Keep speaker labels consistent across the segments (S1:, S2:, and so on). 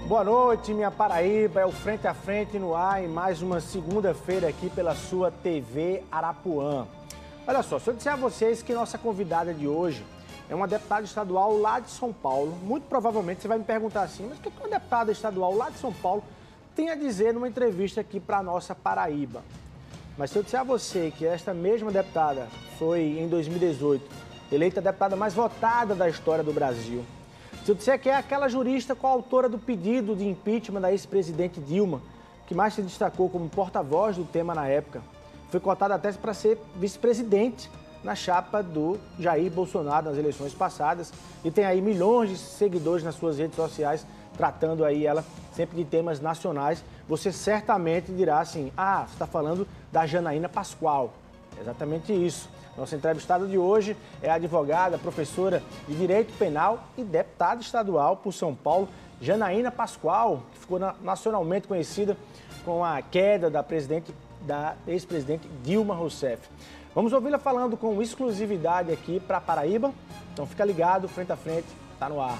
S1: Boa noite, minha Paraíba. É o Frente a Frente no ar em mais uma segunda-feira aqui pela sua TV Arapuã. Olha só, se eu disser a vocês que nossa convidada de hoje é uma deputada estadual lá de São Paulo, muito provavelmente você vai me perguntar assim, mas o que uma deputada estadual lá de São Paulo tem a dizer numa entrevista aqui para a nossa Paraíba? Mas se eu disser a você que esta mesma deputada foi, em 2018, eleita a deputada mais votada da história do Brasil, se eu disser que é aquela jurista coautora do pedido de impeachment da ex-presidente Dilma, que mais se destacou como porta-voz do tema na época, foi cotada até para ser vice-presidente na chapa do Jair Bolsonaro nas eleições passadas e tem aí milhões de seguidores nas suas redes sociais tratando aí ela sempre de temas nacionais, você certamente dirá assim, você está falando da Janaína Pascoal. É exatamente isso. Nossa entrevistada de hoje é a advogada, professora de Direito Penal e deputada estadual por São Paulo, Janaína Pascoal, que ficou nacionalmente conhecida com a queda da ex-presidente Dilma Rousseff. Vamos ouvi-la falando com exclusividade aqui para Paraíba. Então fica ligado, Frente a Frente, está no ar.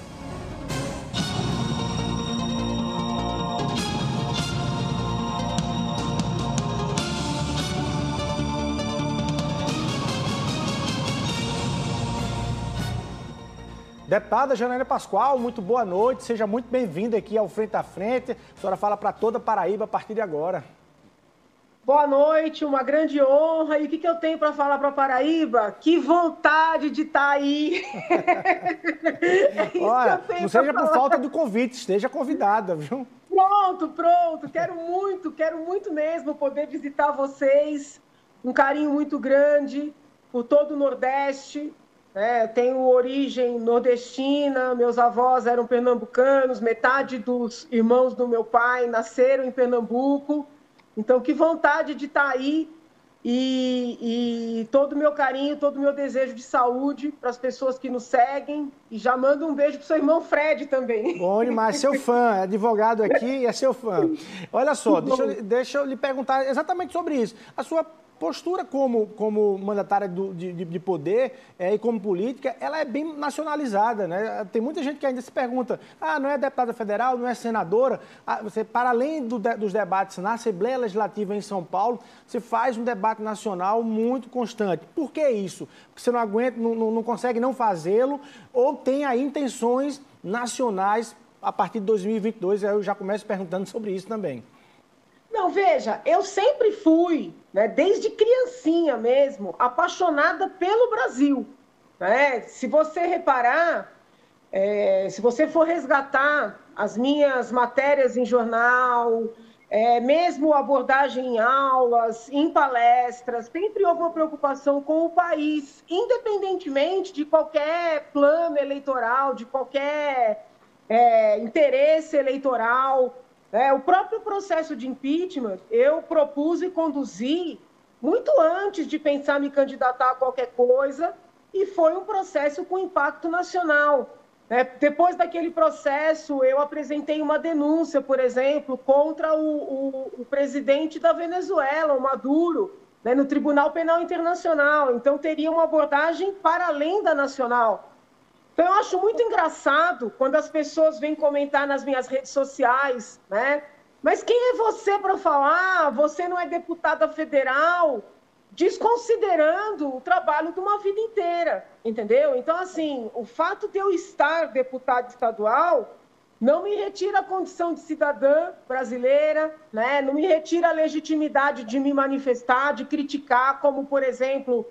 S1: Deputada Janaína Pascoal, muito boa noite, seja muito bem-vinda aqui ao Frente a Frente. A senhora fala para toda Paraíba a partir de agora.
S2: Boa noite, uma grande honra. E o que eu tenho para falar para Paraíba? Que vontade de estar aí.
S1: Olha, não seja por falta do convite, esteja convidada, viu?
S2: Pronto. Quero muito mesmo poder visitar vocês. Um carinho muito grande por todo o Nordeste. Tenho origem nordestina, meus avós eram pernambucanos, metade dos irmãos do meu pai nasceram em Pernambuco. Então, que vontade de estar aí e todo o meu carinho, todo o meu desejo de saúde para as pessoas que nos seguem. E já mando um beijo para o seu irmão Fred também.
S1: Bom demais, seu fã, é advogado aqui e é seu fã. Olha só, deixa eu lhe perguntar exatamente sobre isso. A sua postura como mandatária de poder e como política, ela é bem nacionalizada, né? Tem muita gente que ainda se pergunta, não é deputada federal, não é senadora, você, para além dos debates na Assembleia Legislativa em São Paulo, você faz um debate nacional muito constante. Por que isso? Porque você não aguenta, não consegue não fazê-lo, ou tem aí intenções nacionais a partir de 2022, eu já começo perguntando sobre isso também.
S2: Não, veja, eu sempre fui, desde criancinha mesmo, apaixonada pelo Brasil. Se você reparar, se você for resgatar as minhas matérias em jornal, mesmo abordagem em aulas, em palestras, sempre houve uma preocupação com o país, independentemente de qualquer plano eleitoral, de qualquer interesse eleitoral. O próprio processo de impeachment eu propus e conduzi muito antes de pensar em me candidatar a qualquer coisa, e foi um processo com impacto nacional. Depois daquele processo, eu apresentei uma denúncia, por exemplo, contra o presidente da Venezuela, o Maduro, no Tribunal Penal Internacional. Então, teria uma abordagem para além da nacional. Então, eu acho muito engraçado quando as pessoas vêm comentar nas minhas redes sociais, mas quem é você para falar? Você não é deputada federal, desconsiderando o trabalho de uma vida inteira, entendeu? Então, assim, o fato de eu estar deputada estadual não me retira a condição de cidadã brasileira, não me retira a legitimidade de me manifestar, de criticar, como, por exemplo,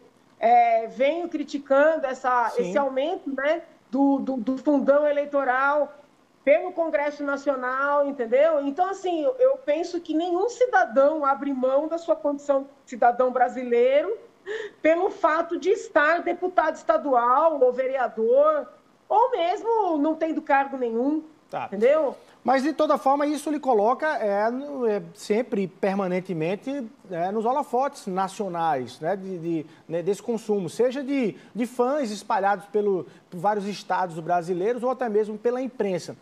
S2: venho criticando esse aumento, do fundão eleitoral pelo Congresso Nacional, entendeu? Então, assim, eu penso que nenhum cidadão abre mão da sua condição de cidadão brasileiro pelo fato de estar deputado estadual ou vereador, ou mesmo não tendo cargo nenhum, entendeu?
S1: Mas, de toda forma, isso lhe coloca sempre, permanentemente, nos holofotes nacionais, desse consumo, seja de fãs espalhados por vários estados brasileiros ou até mesmo pela imprensa.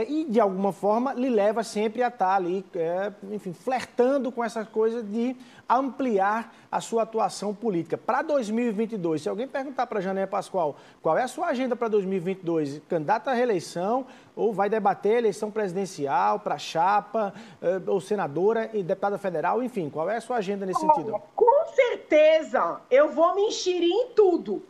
S1: e, de alguma forma, lhe leva sempre a estar ali, enfim, flertando com essa coisa de ampliar a sua atuação política. Para 2022, se alguém perguntar para a Janaína Pascoal qual é a sua agenda para 2022, candidata à reeleição ou vai debater a eleição presidencial para chapa, ou senadora e deputada federal, enfim, qual é a sua agenda nesse sentido?
S2: Com certeza, eu vou me enxerir em tudo.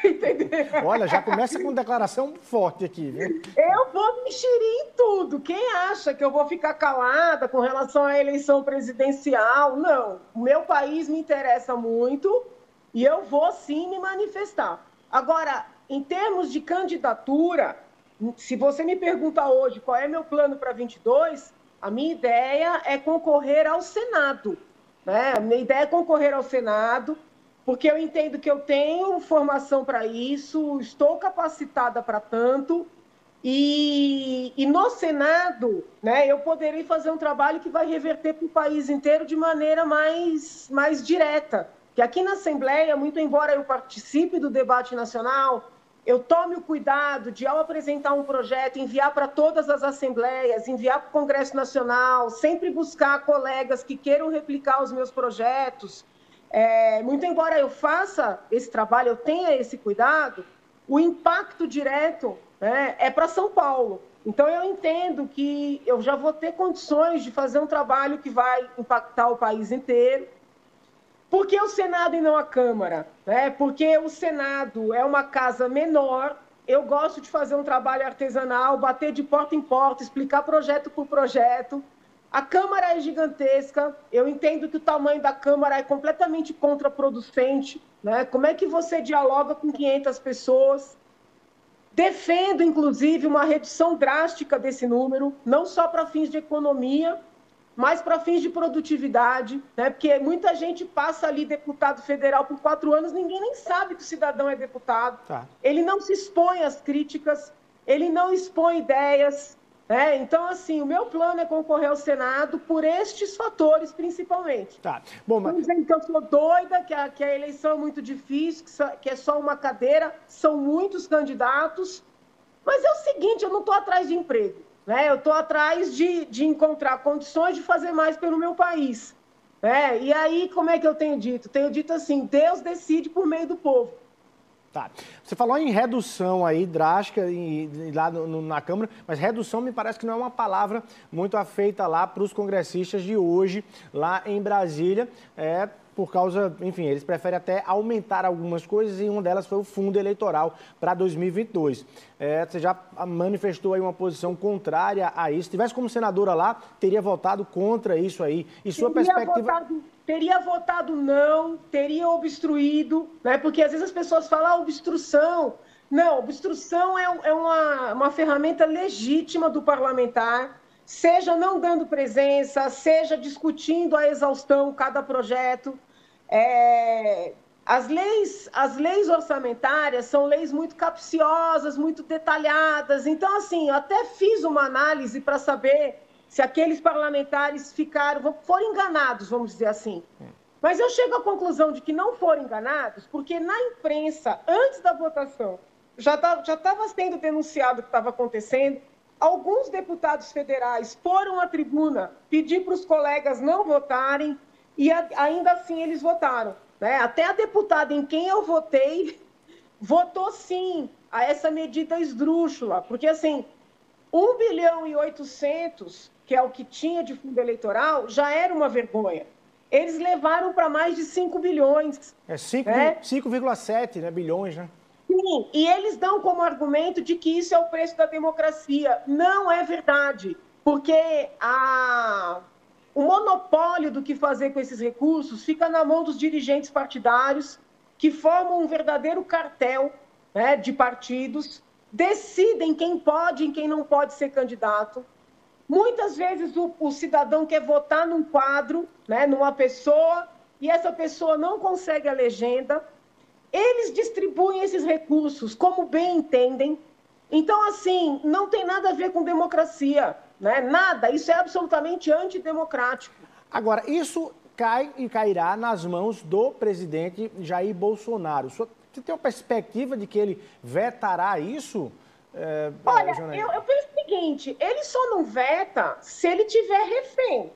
S2: Entendeu?
S1: Olha, já começa com declaração forte aqui, viu?
S2: Eu vou me enxerir em tudo. Quem acha que eu vou ficar calada com relação à eleição presidencial? Não. O meu país me interessa muito e eu vou sim me manifestar. Agora, em termos de candidatura, se você me pergunta hoje qual é meu plano para 22, a minha ideia é concorrer ao Senado. Né? A minha ideia é concorrer ao Senado, porque eu entendo que eu tenho formação para isso, estou capacitada para tanto, e no Senado, né, eu poderei fazer um trabalho que vai reverter para o país inteiro de maneira mais direta. Que aqui na Assembleia, muito embora eu participe do debate nacional, eu tome o cuidado de, ao apresentar um projeto, enviar para todas as assembleias, enviar para o Congresso Nacional, sempre buscar colegas que queiram replicar os meus projetos. Muito embora eu faça esse trabalho, eu tenha esse cuidado, o impacto direto, né, é para São Paulo. Então, eu entendo que eu já vou ter condições de fazer um trabalho que vai impactar o país inteiro. Por que o Senado e não a Câmara? Porque o Senado é uma casa menor, eu gosto de fazer um trabalho artesanal, bater de porta em porta, explicar projeto por projeto. A Câmara é gigantesca, eu entendo que o tamanho da Câmara é completamente contraproducente. Né? Como é que você dialoga com 500 pessoas? Defendo, inclusive, uma redução drástica desse número, não só para fins de economia, mas para fins de produtividade, né? Porque muita gente passa ali deputado federal por 4 anos, ninguém nem sabe que o cidadão é deputado. Tá. Ele não se expõe às críticas, ele não expõe ideias. Então, assim, o meu plano é concorrer ao Senado por estes fatores, principalmente.
S1: Tá. Bom, mas...
S2: dizendo que eu sou doida, que a eleição é muito difícil, que é só uma cadeira, são muitos candidatos. Mas é o seguinte, eu não estou atrás de emprego. Eu estou atrás de encontrar condições de fazer mais pelo meu país. E aí, como é que eu tenho dito? Tenho dito assim, Deus decide por meio do povo.
S1: Tá. Você falou em redução aí, drástica, lá na Câmara, mas redução me parece que não é uma palavra muito afeita lá para os congressistas de hoje, lá em Brasília, por causa, enfim, eles preferem até aumentar algumas coisas e uma delas foi o fundo eleitoral para 2022. Você já manifestou aí uma posição contrária a isso. Se tivesse como senadora lá, teria votado contra isso aí. E sua perspectiva...
S2: Teria votado não, teria obstruído, né? Porque às vezes as pessoas falam obstrução. Não, obstrução é uma ferramenta legítima do parlamentar, seja não dando presença, seja discutindo a exaustão cada projeto. As leis orçamentárias são leis muito capciosas, muito detalhadas. Então, assim, eu até fiz uma análise para saber se aqueles parlamentares foram enganados, vamos dizer assim. Mas eu chego à conclusão de que não foram enganados, porque na imprensa, antes da votação, já estava sendo denunciado o que estava acontecendo. Alguns deputados federais foram à tribuna pedir para os colegas não votarem, e ainda assim eles votaram. Até a deputada em quem eu votei, votou sim a essa medida esdrúxula, porque assim, 1,8 bilhão, que é o que tinha de fundo eleitoral, já era uma vergonha. Eles levaram para mais de 5 bilhões.
S1: 5,7 bilhões, né?
S2: Sim, e eles dão como argumento de que isso é o preço da democracia. Não é verdade, porque o monopólio do que fazer com esses recursos fica na mão dos dirigentes partidários, que formam um verdadeiro cartel de partidos, decidem quem pode e quem não pode ser candidato. Muitas vezes o cidadão quer votar num quadro, numa pessoa, e essa pessoa não consegue a legenda. Eles distribuem esses recursos como bem entendem. Então, assim, não tem nada a ver com democracia, nada. Isso é absolutamente antidemocrático.
S1: Agora, isso cai e cairá nas mãos do presidente Jair Bolsonaro. Você tem uma perspectiva de que ele vetará isso?
S2: Olha, eu penso o seguinte, ele só não veta se ele tiver refém.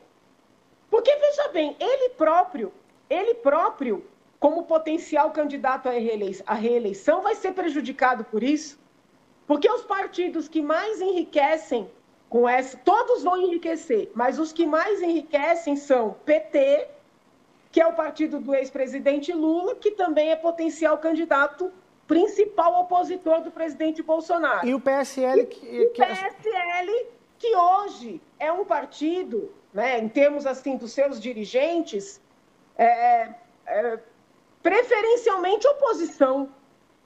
S2: Porque, veja bem, ele próprio, como potencial candidato à reeleição, vai ser prejudicado por isso. Porque os partidos que mais enriquecem com essa, todos vão enriquecer, mas os que mais enriquecem são PT, que é o partido do ex-presidente Lula, que também é potencial candidato principal opositor do presidente Bolsonaro.
S1: E o PSL...
S2: O PSL, que hoje é um partido, né, em termos assim dos seus dirigentes, preferencialmente oposição,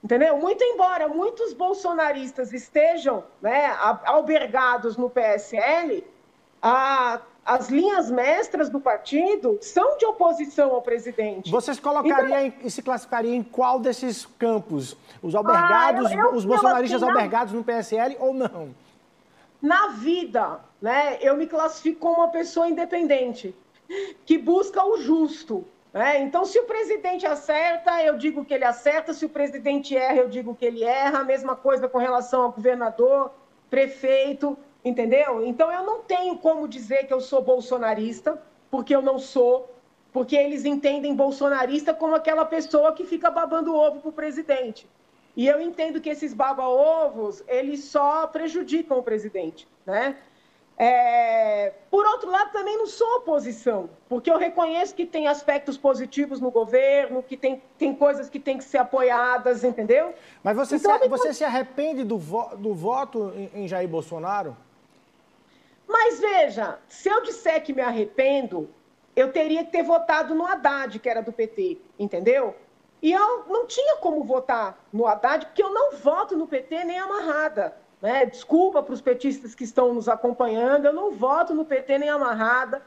S2: entendeu? Muito embora muitos bolsonaristas estejam, né, albergados no PSL, as linhas mestras do partido são de oposição ao presidente.
S1: Vocês colocariam e se classificariam em qual desses campos? Os albergados, os bolsonaristas albergados no PSL ou não?
S2: Na vida, né, eu me classifico como uma pessoa independente, que busca o justo. Né? Então, se o presidente acerta, eu digo que ele acerta. Se o presidente erra, eu digo que ele erra. A mesma coisa com relação ao governador, prefeito... Entendeu? Então, eu não tenho como dizer que eu sou bolsonarista, porque eu não sou, porque eles entendem bolsonarista como aquela pessoa que fica babando ovo para o presidente. E eu entendo que esses baba-ovos, eles só prejudicam o presidente, né? Por outro lado, também não sou oposição, porque eu reconheço que tem aspectos positivos no governo, que tem coisas que têm que ser apoiadas, entendeu?
S1: Mas você, você se arrepende do voto em Jair Bolsonaro?
S2: Mas veja, se eu disser que me arrependo, eu teria que ter votado no Haddad, que era do PT, entendeu? E eu não tinha como votar no Haddad, porque eu não voto no PT nem amarrada. Né? Desculpa para os petistas que estão nos acompanhando, eu não voto no PT nem amarrada,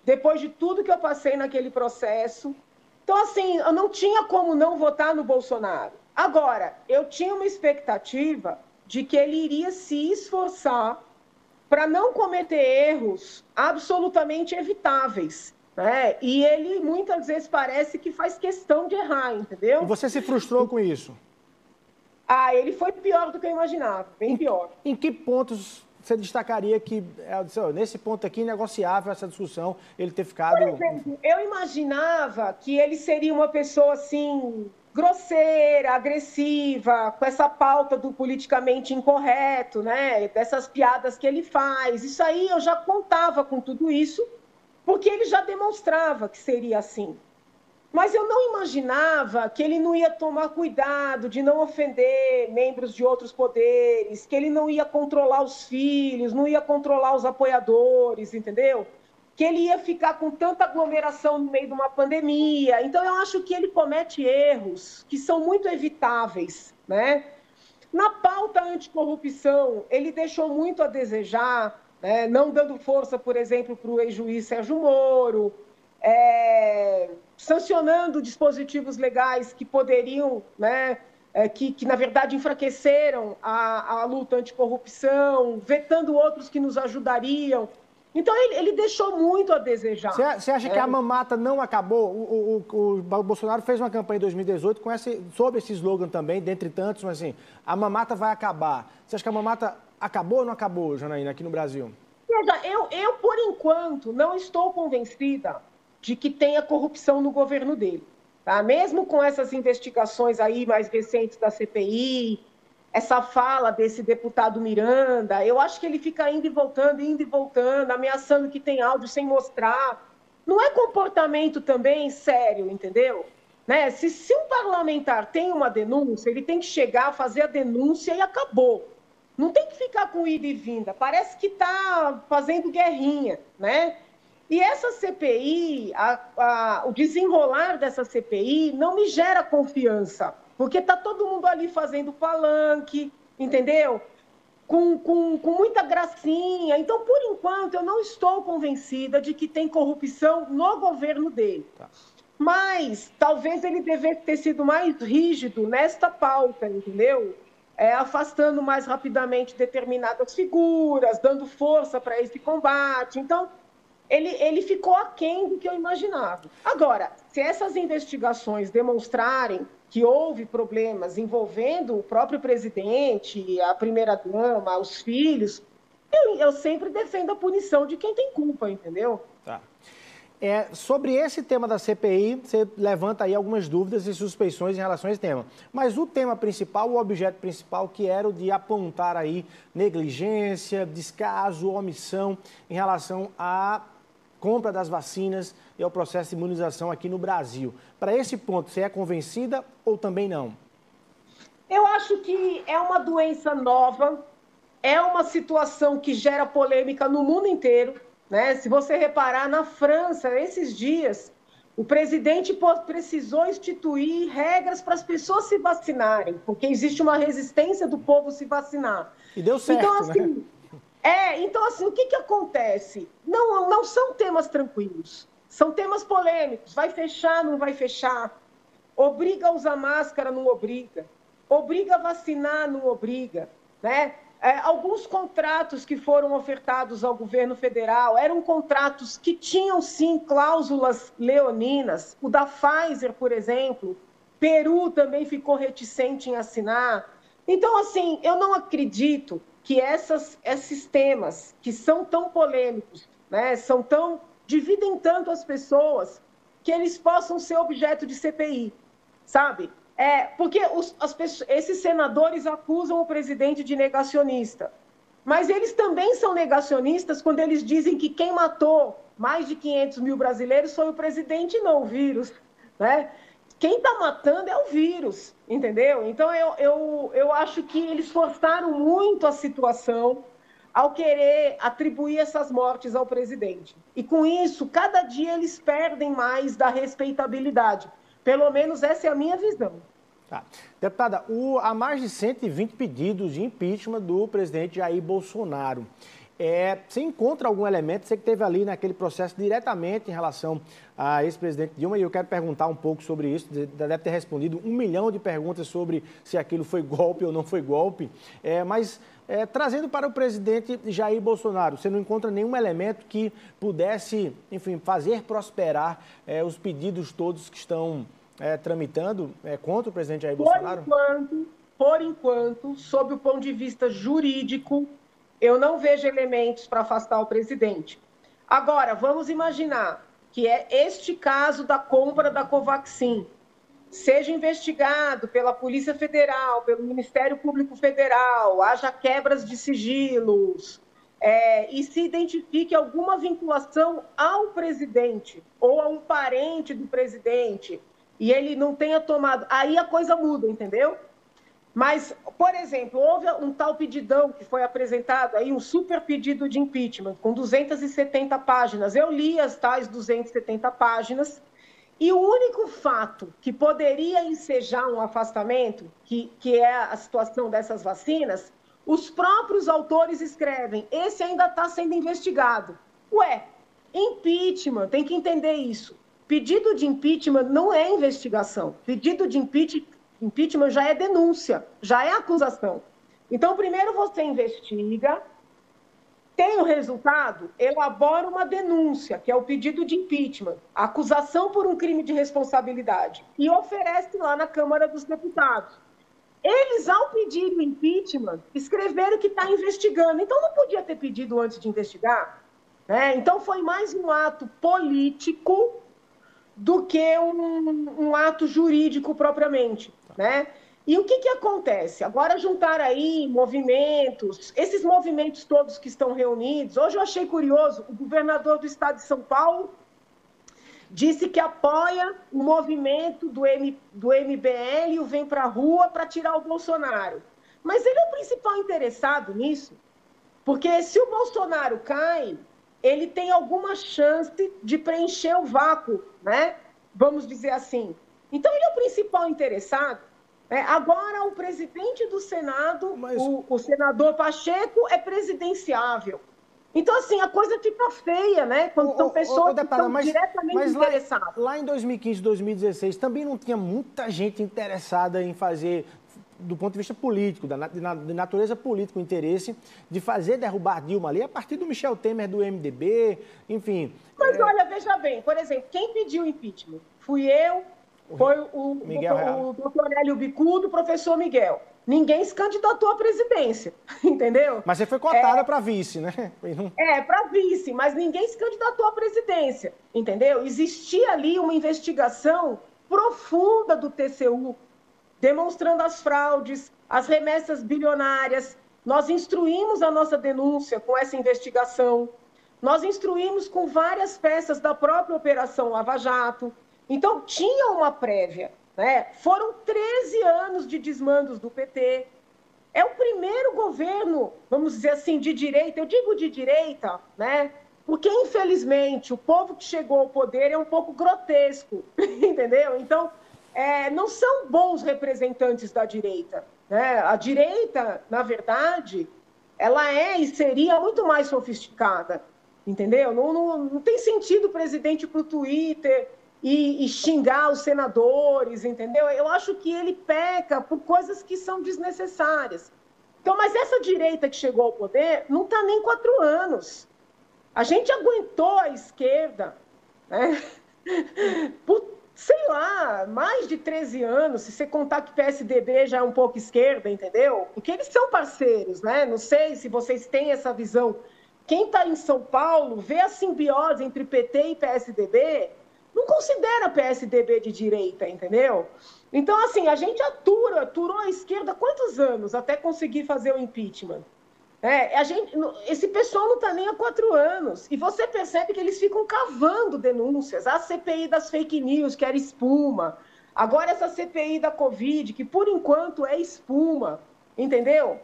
S2: depois de tudo que eu passei naquele processo. Então, assim, eu não tinha como não votar no Bolsonaro. Agora, eu tinha uma expectativa de que ele iria se esforçar para não cometer erros absolutamente evitáveis. Né? E ele, muitas vezes, parece que faz questão de errar, entendeu?
S1: E você se frustrou com isso?
S2: Ele foi pior do que eu imaginava, bem pior.
S1: Em que pontos você destacaria que, nesse ponto aqui, negociável essa discussão, ele ter ficado...
S2: Por exemplo, eu imaginava que ele seria uma pessoa, assim, grosseira, agressiva, com essa pauta do politicamente incorreto, né? Dessas piadas que ele faz. Isso aí, eu já contava com tudo isso, porque ele já demonstrava que seria assim. Mas eu não imaginava que ele não ia tomar cuidado de não ofender membros de outros poderes, que ele não ia controlar os filhos, não ia controlar os apoiadores, entendeu? Que ele ia ficar com tanta aglomeração no meio de uma pandemia. Então, eu acho que ele comete erros que são muito evitáveis, né? Na pauta anticorrupção, ele deixou muito a desejar, né? Não dando força, por exemplo, para o ex-juiz Sérgio Moro, sancionando dispositivos legais que poderiam, né, que na verdade enfraqueceram a luta anticorrupção, vetando outros que nos ajudariam. Então ele deixou muito a desejar.
S1: Você acha que a mamata não acabou? O Bolsonaro fez uma campanha em 2018 sob esse slogan também, dentre tantos, mas assim, a mamata vai acabar. Você acha que a mamata acabou ou não acabou, Janaína, aqui no Brasil?
S2: Veja, eu por enquanto não estou convencida de que tenha corrupção no governo dele. Tá? Mesmo com essas investigações aí mais recentes da CPI, essa fala desse deputado Miranda, eu acho que ele fica indo e voltando, ameaçando que tem áudio sem mostrar. Não é comportamento também sério, entendeu? Né? Se um parlamentar tem uma denúncia, ele tem que chegar, fazer a denúncia e acabou. Não tem que ficar com ida e vinda. Parece que está fazendo guerrinha, né? E essa CPI, o desenrolar dessa CPI não me gera confiança, porque está todo mundo ali fazendo palanque, entendeu? Com muita gracinha. Então, por enquanto, eu não estou convencida de que tem corrupção no governo dele. Tá. Mas talvez ele devesse ter sido mais rígido nesta pauta, entendeu? Afastando mais rapidamente determinadas figuras, dando força para esse combate. Então, ele ficou aquém do que eu imaginava. Agora, se essas investigações demonstrarem que houve problemas envolvendo o próprio presidente, a primeira-dama, os filhos, eu sempre defendo a punição de quem tem culpa, entendeu?
S1: Tá. Sobre esse tema da CPI, você levanta aí algumas dúvidas e suspeições em relação a esse tema. Mas o tema principal, o objeto principal, que era o de apontar aí negligência, descaso, omissão em relação à compra das vacinas e ao processo de imunização aqui no Brasil. Para esse ponto, você é convencida ou também não?
S2: Eu acho que é uma doença nova, é uma situação que gera polêmica no mundo inteiro, né? Se você reparar, na França, esses dias, o presidente precisou instituir regras para as pessoas se vacinarem, porque existe uma resistência do povo se vacinar.
S1: E deu certo,
S2: então, assim,
S1: né?
S2: então, assim, o que acontece? Não são temas tranquilos, são temas polêmicos. Vai fechar, não vai fechar? Obriga a usar máscara, não obriga? Obriga a vacinar, não obriga? Né? Alguns contratos que foram ofertados ao governo federal eram contratos que tinham, sim, cláusulas leoninas. O da Pfizer, por exemplo, Peru também ficou reticente em assinar. Então, assim, eu não acredito que esses temas que são tão polêmicos, né, dividem tanto as pessoas, que eles possam ser objeto de CPI, sabe? Porque esses senadores acusam o presidente de negacionista, mas eles também são negacionistas quando eles dizem que quem matou mais de 500 mil brasileiros foi o presidente e não o vírus, né? Quem está matando é o vírus, entendeu? Então, eu acho que eles forçaram muito a situação ao querer atribuir essas mortes ao presidente. E, com isso, cada dia eles perdem mais da respeitabilidade. Pelo menos essa é a minha visão.
S1: Tá. Deputada, há mais de 120 pedidos de impeachment do presidente Jair Bolsonaro. Você encontra algum elemento, você que esteve ali naquele processo diretamente em relação a ex-presidente Dilma, e eu quero perguntar um pouco sobre isso, deve ter respondido 1 milhão de perguntas sobre se aquilo foi golpe ou não foi golpe, mas trazendo para o presidente Jair Bolsonaro, você não encontra nenhum elemento que pudesse, enfim, fazer prosperar os pedidos todos que estão tramitando contra o presidente Jair Bolsonaro?
S2: Por enquanto, sob o ponto de vista jurídico, eu não vejo elementos para afastar o presidente. Agora, vamos imaginar que este caso da compra da Covaxin seja investigado pela Polícia Federal, pelo Ministério Público Federal, haja quebras de sigilos, e se identifique alguma vinculação ao presidente ou a um parente do presidente, e ele não tenha tomado, aí a coisa muda, entendeu? Mas, por exemplo, houve um tal pedidão que foi apresentado aí, um super pedido de impeachment, com 270 páginas. Eu li as tais 270 páginas, e o único fato que poderia ensejar um afastamento, que é a situação dessas vacinas, os próprios autores escrevem, esse ainda está sendo investigado. Ué, impeachment, tem que entender isso. Pedido de impeachment não é investigação. Pedido de impeachment já é denúncia, já é acusação. Então, primeiro você investiga, tem o resultado, elabora uma denúncia, que é o pedido de impeachment, acusação por um crime de responsabilidade, e oferece lá na Câmara dos Deputados. Eles, ao pedir o impeachment, escreveram que está investigando. Então, não podia ter pedido antes de investigar, né? Então, foi mais um ato político do que um ato jurídico propriamente, né? E o que acontece? Agora juntar aí movimentos, esses movimentos todos que estão reunidos. Hoje eu achei curioso, o governador do estado de São Paulo disse que apoia o movimento do MBL e o Vem Pra Rua para tirar o Bolsonaro. Mas ele é o principal interessado nisso, porque se o Bolsonaro cai, ele tem alguma chance de preencher o vácuo, né? Vamos dizer assim. Então, ele é o principal interessado. Agora, o presidente do Senado, o senador Pacheco, é presidenciável. Então, assim, a coisa fica feia, né? Quando são pessoas que estão diretamente interessadas.
S1: Lá em 2015, 2016, também não tinha muita gente interessada em fazer, do ponto de vista político, de natureza política, o interesse de fazer derrubar Dilma ali, a partir do Michel Temer, do MDB, enfim.
S2: Mas olha, veja bem, por exemplo, quem pediu impeachment? Fui eu, foi o doutor Hélio Bicudo, o professor Miguel. ninguém se candidatou à presidência, entendeu?
S1: Mas você foi cotada para vice, né?
S2: Para vice, mas ninguém se candidatou à presidência, entendeu? Existia ali uma investigação profunda do TCU, demonstrando as fraudes, as remessas bilionárias. Nós instruímos a nossa denúncia com essa investigação. Nós instruímos com várias peças da própria Operação Lava Jato. Então, tinha uma prévia, né? Foram 13 anos de desmandos do PT. É o primeiro governo, vamos dizer assim, de direita. Eu digo de direita, né? Porque, infelizmente, o povo que chegou ao poder é um pouco grotesco, entendeu? Então, não são bons representantes da direita, né? A direita, na verdade, ela é e seria muito mais sofisticada, entendeu? Não tem sentido o presidente ir para o Twitter e xingar os senadores, entendeu? Eu acho que ele peca por coisas que são desnecessárias. Então, mas essa direita que chegou ao poder não está nem 4 anos. A gente aguentou a esquerda, né? Por, sei lá, mais de 13 anos, se você contar que PSDB já é um pouco esquerda, entendeu? Porque eles são parceiros, né? Não sei se vocês têm essa visão. Quem está em São Paulo vê a simbiose entre PT e PSDB, não considera PSDB de direita, entendeu? Então, assim, a gente aturou a esquerda há quantos anos até conseguir fazer o impeachment? Esse pessoal não está nem há 4 anos. E você percebe que eles ficam cavando denúncias. A CPI das fake news, que era espuma. Agora essa CPI da Covid, que por enquanto é espuma. Entendeu?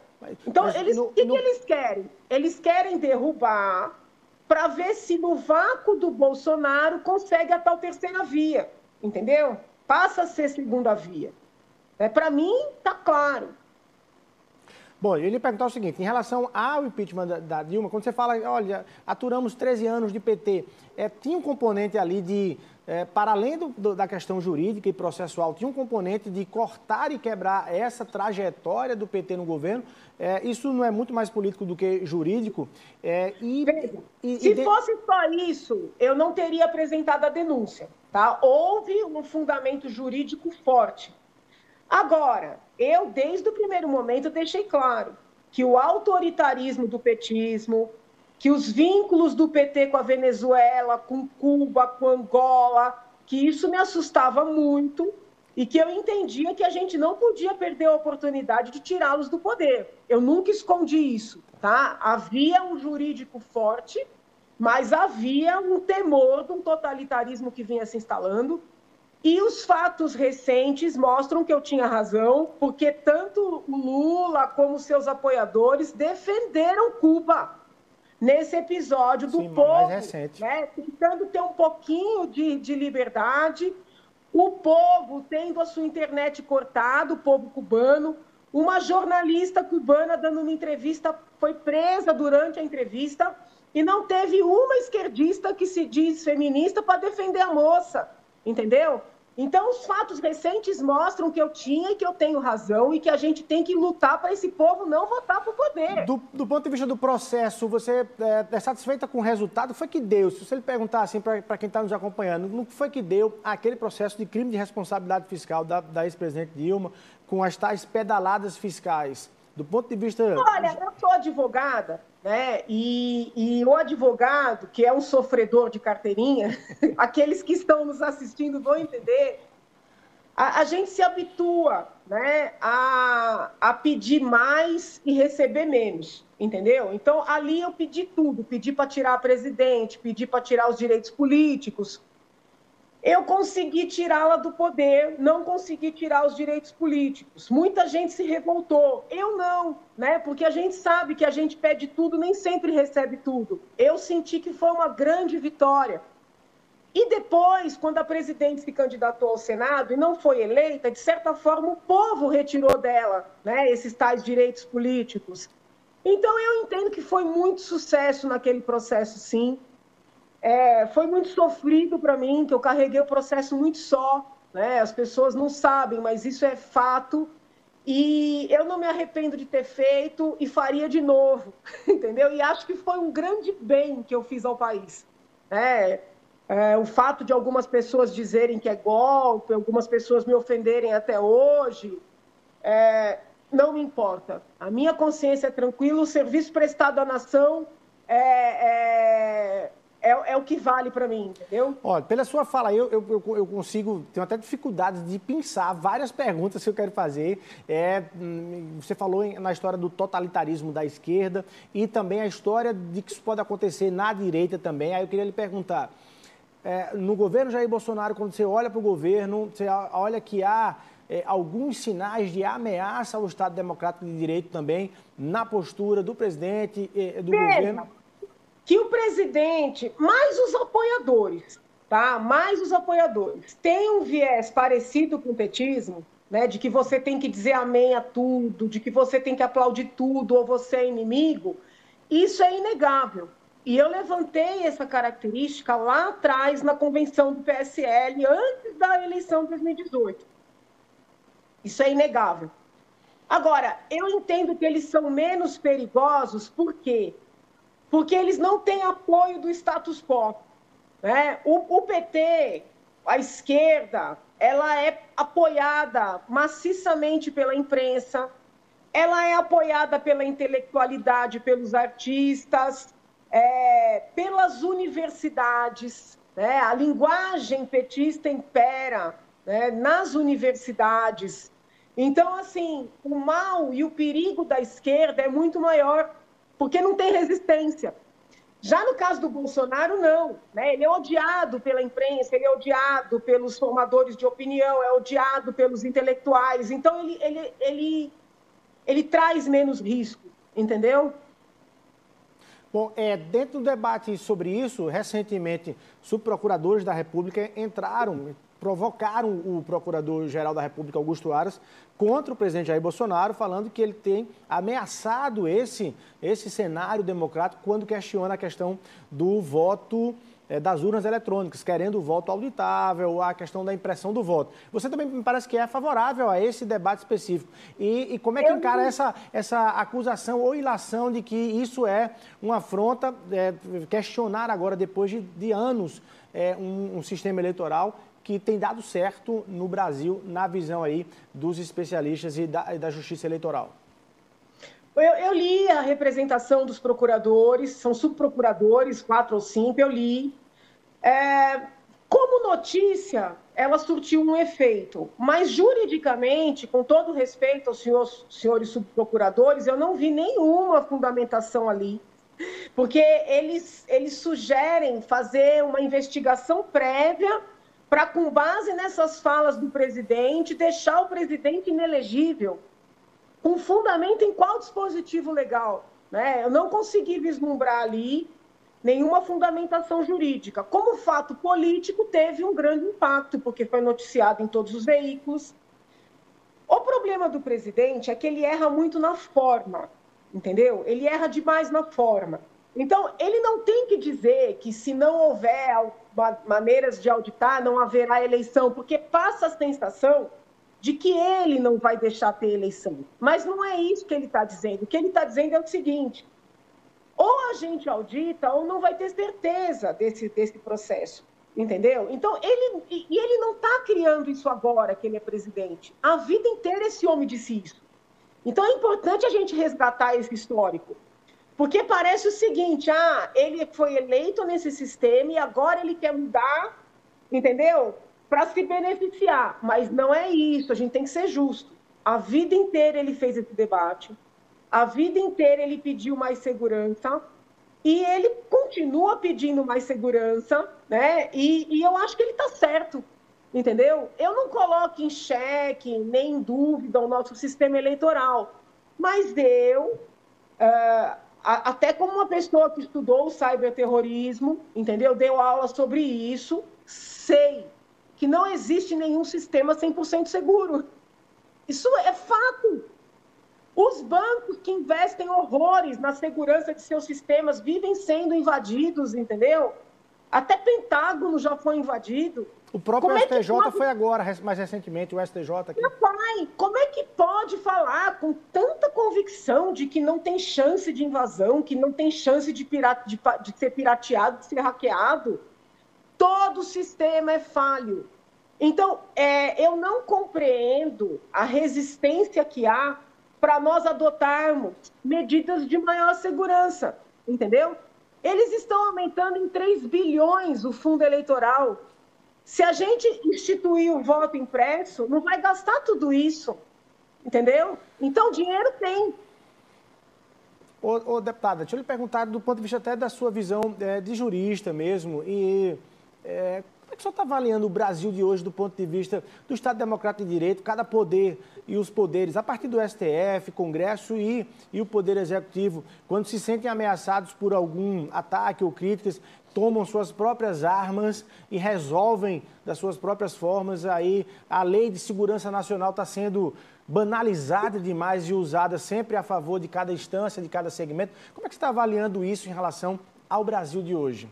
S2: Então, o que eles querem? Eles querem derrubar para ver se no vácuo do Bolsonaro consegue a tal terceira via. Entendeu? Passa a ser segunda via. Para mim, está claro.
S1: Bom, eu ia perguntar o seguinte, em relação ao impeachment da Dilma, quando você fala, olha, aturamos 13 anos de PT, tinha um componente ali de, para além da questão jurídica e processual, tinha um componente de cortar e quebrar essa trajetória do PT no governo, isso não é muito mais político do que jurídico?
S2: Se fosse só isso, eu não teria apresentado a denúncia, tá? Houve um fundamento jurídico forte. Agora, eu, desde o primeiro momento, deixei claro que o autoritarismo do petismo, que os vínculos do PT com a Venezuela, com Cuba, com Angola, que isso me assustava muito e que eu entendia que a gente não podia perder a oportunidade de tirá-los do poder. Eu nunca escondi isso, tá? Havia um jurídico forte, mas havia um temor de um totalitarismo que vinha se instalando. E os fatos recentes mostram que eu tinha razão, porque tanto o Lula como seus apoiadores defenderam Cuba nesse episódio do povo, né, tentando ter um pouquinho de liberdade, o povo tendo a sua internet cortada, o povo cubano, uma jornalista cubana dando uma entrevista, foi presa durante a entrevista e não teve uma esquerdista que se diz feminista para defender a moça. Entendeu? Então, os fatos recentes mostram que eu tinha e que eu tenho razão e que a gente tem que lutar para esse povo não votar para o poder.
S1: Do ponto de vista do processo, você é satisfeita com o resultado? O que foi que deu? Se você lhe perguntar assim para quem está nos acompanhando, no que foi que deu aquele processo de crime de responsabilidade fiscal da ex-presidente Dilma com as tais pedaladas fiscais? Do ponto de vista...
S2: Olha, eu sou advogada, né? E o advogado, que é um sofredor de carteirinha, aqueles que estão nos assistindo vão entender, a gente se habitua, né, a pedir mais e receber menos, entendeu? Então, ali eu pedi tudo, pedi para tirar a presidente, pedi para tirar os direitos políticos. Eu consegui tirá-la do poder, não consegui tirar os direitos políticos. Muita gente se revoltou, eu não, né? Porque a gente sabe que a gente pede tudo, nem sempre recebe tudo. Eu senti que foi uma grande vitória. E depois, quando a presidente se candidatou ao Senado e não foi eleita, de certa forma o povo retirou dela, né, esses tais direitos políticos. Então eu entendo que foi muito sucesso naquele processo, sim. Foi muito sofrido para mim, que eu carreguei o processo muito só, né? As pessoas não sabem, mas isso é fato. E eu não me arrependo de ter feito e faria de novo, entendeu? E acho que foi um grande bem que eu fiz ao país. O fato de algumas pessoas dizerem que é golpe, algumas pessoas me ofenderem até hoje, não me importa. A minha consciência é tranquila, o serviço prestado à nação é o que vale para mim, entendeu?
S1: Olha, pela sua fala aí, eu consigo, tenho até dificuldade de pensar várias perguntas que eu quero fazer. Você falou na história do totalitarismo da esquerda e também a história de que isso pode acontecer na direita também. Aí eu queria lhe perguntar, no governo Jair Bolsonaro, quando você olha para o governo, você olha que há alguns sinais de ameaça ao Estado Democrático de Direito também na postura do presidente e do governo?
S2: Que o presidente, mais os apoiadores, tá? Mais os apoiadores, tem um viés parecido com o petismo, né? De que você tem que dizer amém a tudo, de que você tem que aplaudir tudo ou você é inimigo, isso é inegável. E eu levantei essa característica lá atrás na convenção do PSL, antes da eleição de 2018. Isso é inegável. Agora, eu entendo que eles são menos perigosos, por quê? Porque eles não têm apoio do status quo, né? O PT, a esquerda, ela é apoiada maciçamente pela imprensa, ela é apoiada pela intelectualidade, pelos artistas, pelas universidades, né? A linguagem petista impera, né, nas universidades. Então, assim, o mal e o perigo da esquerda é muito maior, porque não tem resistência. Já no caso do Bolsonaro, não, né? Ele é odiado pela imprensa, ele é odiado pelos formadores de opinião, é odiado pelos intelectuais. Então, ele traz menos risco, entendeu?
S1: Bom, dentro do debate sobre isso, recentemente, subprocuradores da República provocaram o Procurador-Geral da República, Augusto Aras, contra o presidente Jair Bolsonaro, falando que ele tem ameaçado esse cenário democrático quando questiona a questão do voto das urnas eletrônicas, querendo o voto auditável, a questão da impressão do voto. Você também me parece que é favorável a esse debate específico. E como é que encara essa acusação ou ilação de que isso é uma afronta, questionar agora, depois de anos, um sistema eleitoral que tem dado certo no Brasil, na visão aí dos especialistas e da justiça eleitoral?
S2: Eu li a representação dos procuradores, são subprocuradores, 4 ou 5, eu li. Como notícia, ela surtiu um efeito, mas juridicamente, com todo respeito aos senhores subprocuradores, eu não vi nenhuma fundamentação ali, porque eles sugerem fazer uma investigação prévia para, com base nessas falas do presidente, deixar o presidente inelegível. Com fundamento em qual dispositivo legal? Né? Eu não consegui vislumbrar ali nenhuma fundamentação jurídica. Como fato político, teve um grande impacto, porque foi noticiado em todos os veículos. O problema do presidente é que ele erra muito na forma, entendeu? Ele erra demais na forma. Então, ele não tem que dizer que, se não houver maneiras de auditar, não haverá eleição, porque passa a sensação de que ele não vai deixar ter eleição. Mas não é isso que ele está dizendo. O que ele está dizendo é o seguinte: ou a gente audita ou não vai ter certeza desse processo, entendeu? Então, ele não está criando isso agora que ele é presidente. A vida inteira esse homem disse isso. Então, é importante a gente resgatar esse histórico, porque parece o seguinte: ele foi eleito nesse sistema e agora ele quer mudar, entendeu? Para se beneficiar, mas não é isso, a gente tem que ser justo. A vida inteira ele fez esse debate, a vida inteira ele pediu mais segurança, e ele continua pedindo mais segurança, né? E eu acho que ele está certo, entendeu? Eu não coloco em xeque, nem em dúvida o nosso sistema eleitoral, mas até como uma pessoa que estudou o cyberterrorismo, entendeu? Deu aula sobre isso, sei que não existe nenhum sistema 100% seguro. Isso é fato. Os bancos que investem horrores na segurança de seus sistemas vivem sendo invadidos, entendeu? Até Pentágono já foi invadido.
S1: O próprio STJ foi agora, mais recentemente, o STJ aqui.
S2: Meu pai, como é que pode falar com tanta convicção de que não tem chance de invasão, que não tem chance de ser pirateado, de ser hackeado? Todo o sistema é falho. Então, eu não compreendo a resistência que há para nós adotarmos medidas de maior segurança, entendeu? Eles estão aumentando em 3 bilhões o fundo eleitoral. Se a gente instituir o voto impresso, não vai gastar tudo isso, entendeu? Então, dinheiro tem.
S1: Ô, deputada, deixa eu lhe perguntar do ponto de vista até da sua visão de jurista mesmo, e como é que o senhor está avaliando o Brasil de hoje do ponto de vista do Estado Democrático de Direito, cada poder e os poderes, a partir do STF, Congresso e o Poder Executivo, quando se sentem ameaçados por algum ataque ou críticas, tomam suas próprias armas e resolvem das suas próprias formas, aí a Lei de Segurança Nacional está sendo banalizada demais e usada sempre a favor de cada instância, de cada segmento. Como é que você está avaliando isso em relação ao Brasil de hoje?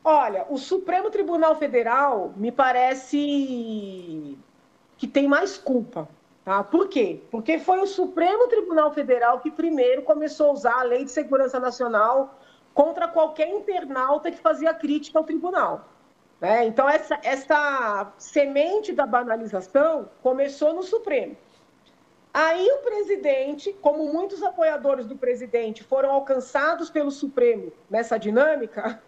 S2: Olha, o Supremo Tribunal Federal me parece que tem mais culpa. Tá? Por quê? Porque foi o Supremo Tribunal Federal que primeiro começou a usar a Lei de Segurança Nacional contra qualquer internauta que fazia crítica ao tribunal. Né? Então, essa semente da banalização começou no Supremo. Aí o presidente, como muitos apoiadores do presidente foram alcançados pelo Supremo nessa dinâmica,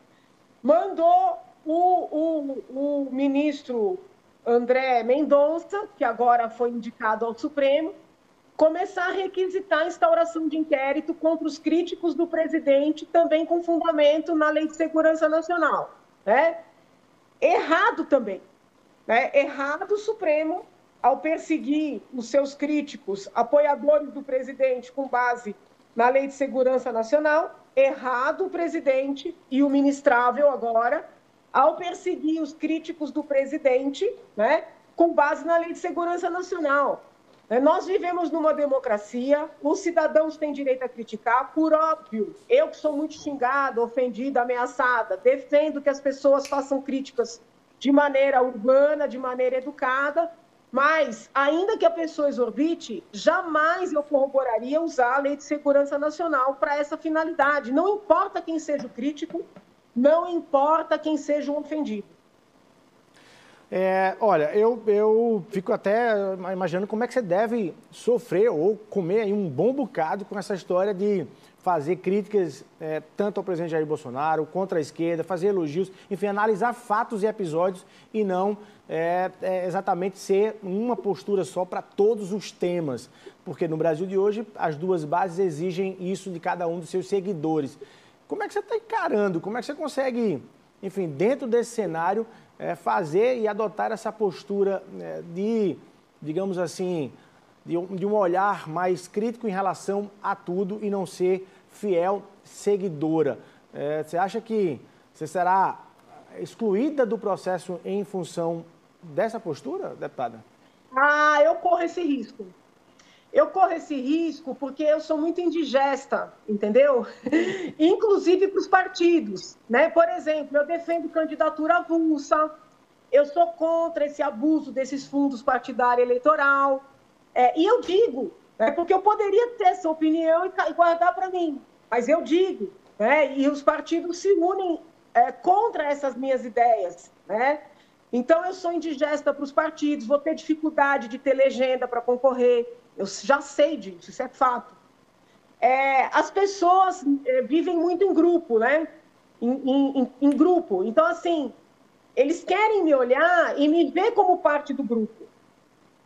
S2: mandou o ministro André Mendonça, que agora foi indicado ao Supremo, começar a requisitar a instauração de inquérito contra os críticos do presidente, também com fundamento na Lei de Segurança Nacional. Né? Errado também. Né? Errado o Supremo ao perseguir os seus críticos, apoiadores do presidente, com base na Lei de Segurança Nacional. Errado o presidente e o ministrável agora, ao perseguir os críticos do presidente, né, com base na Lei de Segurança Nacional. Nós vivemos numa democracia, os cidadãos têm direito a criticar, por óbvio. Eu que sou muito xingada, ofendida, ameaçada, defendo que as pessoas façam críticas de maneira urbana, de maneira educada, mas, ainda que a pessoa exorbite, jamais eu corroboraria usar a Lei de Segurança Nacional para essa finalidade. Não importa quem seja o crítico, não importa quem seja o ofendido.
S1: Olha, eu fico até imaginando como é que você deve sofrer ou comer aí um bom bocado com essa história de fazer críticas tanto ao presidente Jair Bolsonaro, contra a esquerda, fazer elogios, enfim, analisar fatos e episódios e não exatamente ser uma postura só para todos os temas. Porque no Brasil de hoje, as duas bases exigem isso de cada um dos seus seguidores. Como é que você está encarando? Como é que você consegue, enfim, dentro desse cenário, fazer e adotar essa postura de, digamos assim, de um olhar mais crítico em relação a tudo e não ser fiel seguidora? Você acha que você será excluída do processo em função dessa postura, deputada?
S2: Eu corro esse risco. Eu corro esse risco porque eu sou muito indigesta, entendeu? Inclusive para os partidos. Né? Por exemplo, eu defendo candidatura avulsa, eu sou contra esse abuso desses fundos partidário eleitoral. E eu digo, porque eu poderia ter essa opinião e guardar para mim, mas eu digo, e os partidos se unem contra essas minhas ideias. Né? Então, eu sou indigesta para os partidos, vou ter dificuldade de ter legenda para concorrer. Eu já sei disso, isso é fato. As pessoas vivem muito em grupo, né? Em grupo. Então, assim, eles querem me olhar e me ver como parte do grupo.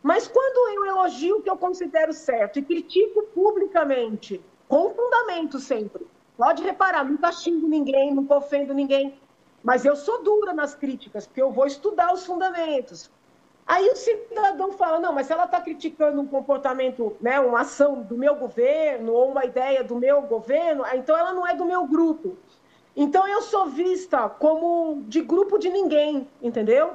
S2: Mas quando eu elogio o que eu considero certo e critico publicamente, com fundamento sempre, pode reparar, nunca xingo ninguém, nunca ofendo ninguém, mas eu sou dura nas críticas, porque eu vou estudar os fundamentos. Aí o cidadão fala, não, mas se ela está criticando um comportamento, né, uma ação do meu governo, ou uma ideia do meu governo, então ela não é do meu grupo. Então eu sou vista como de grupo de ninguém, entendeu?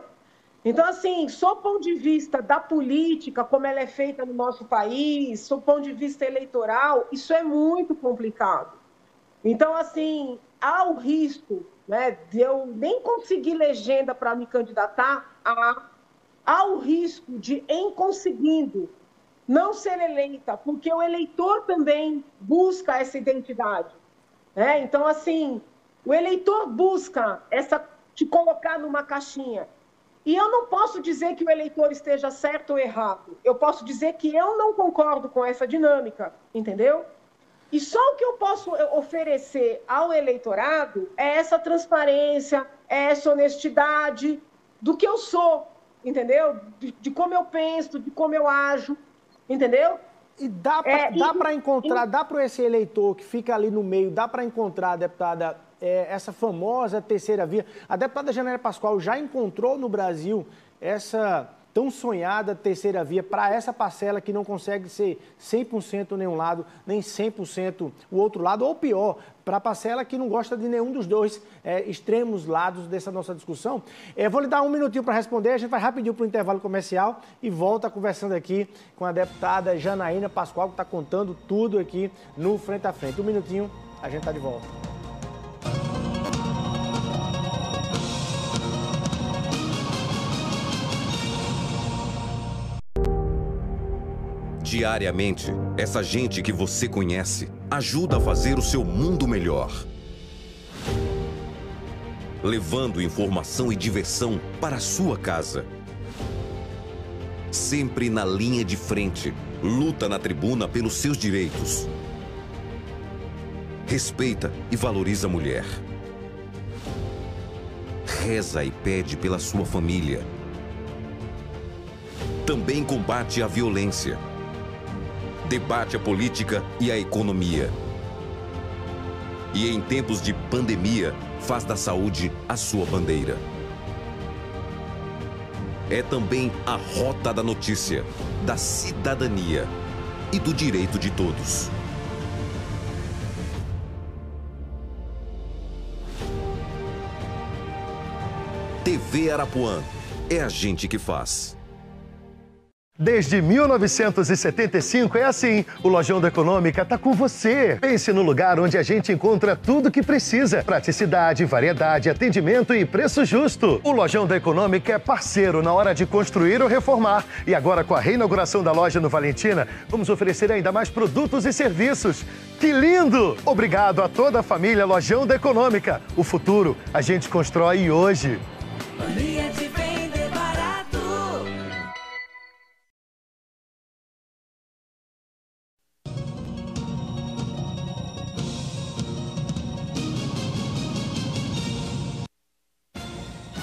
S2: Então, assim, sob o ponto de vista da política, como ela é feita no nosso país, sob o ponto de vista eleitoral, isso é muito complicado. Então, assim, há o risco, né, de eu nem conseguir legenda para me candidatar, há o risco de, em conseguindo, não ser eleita, porque o eleitor também busca essa identidade. Né? Então, assim, o eleitor busca te colocar numa caixinha. E eu não posso dizer que o eleitor esteja certo ou errado. Eu posso dizer que eu não concordo com essa dinâmica, entendeu? E só o que eu posso oferecer ao eleitorado é essa transparência, é essa honestidade do que eu sou, entendeu? De como eu penso, de como eu ajo, entendeu?
S1: E dá para encontrar, dá para esse eleitor que fica ali no meio, dá para encontrar, deputada, essa famosa terceira via. A deputada Janaína Pascoal já encontrou no Brasil essa tão sonhada terceira via para essa parcela que não consegue ser 100% nenhum lado, nem 100% o outro lado, ou pior, para a parcela que não gosta de nenhum dos dois extremos lados dessa nossa discussão. Vou lhe dar um minutinho para responder, a gente vai rapidinho para o intervalo comercial e volta conversando aqui com a deputada Janaína Pascoal, que está contando tudo aqui no Frente a Frente. Um minutinho, a gente está de volta.
S3: Diariamente, essa gente que você conhece ajuda a fazer o seu mundo melhor. Levando informação e diversão para a sua casa. Sempre na linha de frente, luta na tribuna pelos seus direitos. Respeita e valoriza a mulher. Reza e pede pela sua família. Também combate a violência. Debate a política e a economia. E em tempos de pandemia, faz da saúde a sua bandeira. É também a rota da notícia, da cidadania e do direito de todos. TV Arapuã, é a gente que faz.
S4: Desde 1975 é assim, o Lojão da Econômica está com você. Pense no lugar onde a gente encontra tudo que precisa. Praticidade, variedade, atendimento e preço justo. O Lojão da Econômica é parceiro na hora de construir ou reformar. E agora com a reinauguração da loja no Valentina, vamos oferecer ainda mais produtos e serviços. Que lindo! Obrigado a toda a família Lojão da Econômica. O futuro a gente constrói hoje.
S5: Mania de vender barato.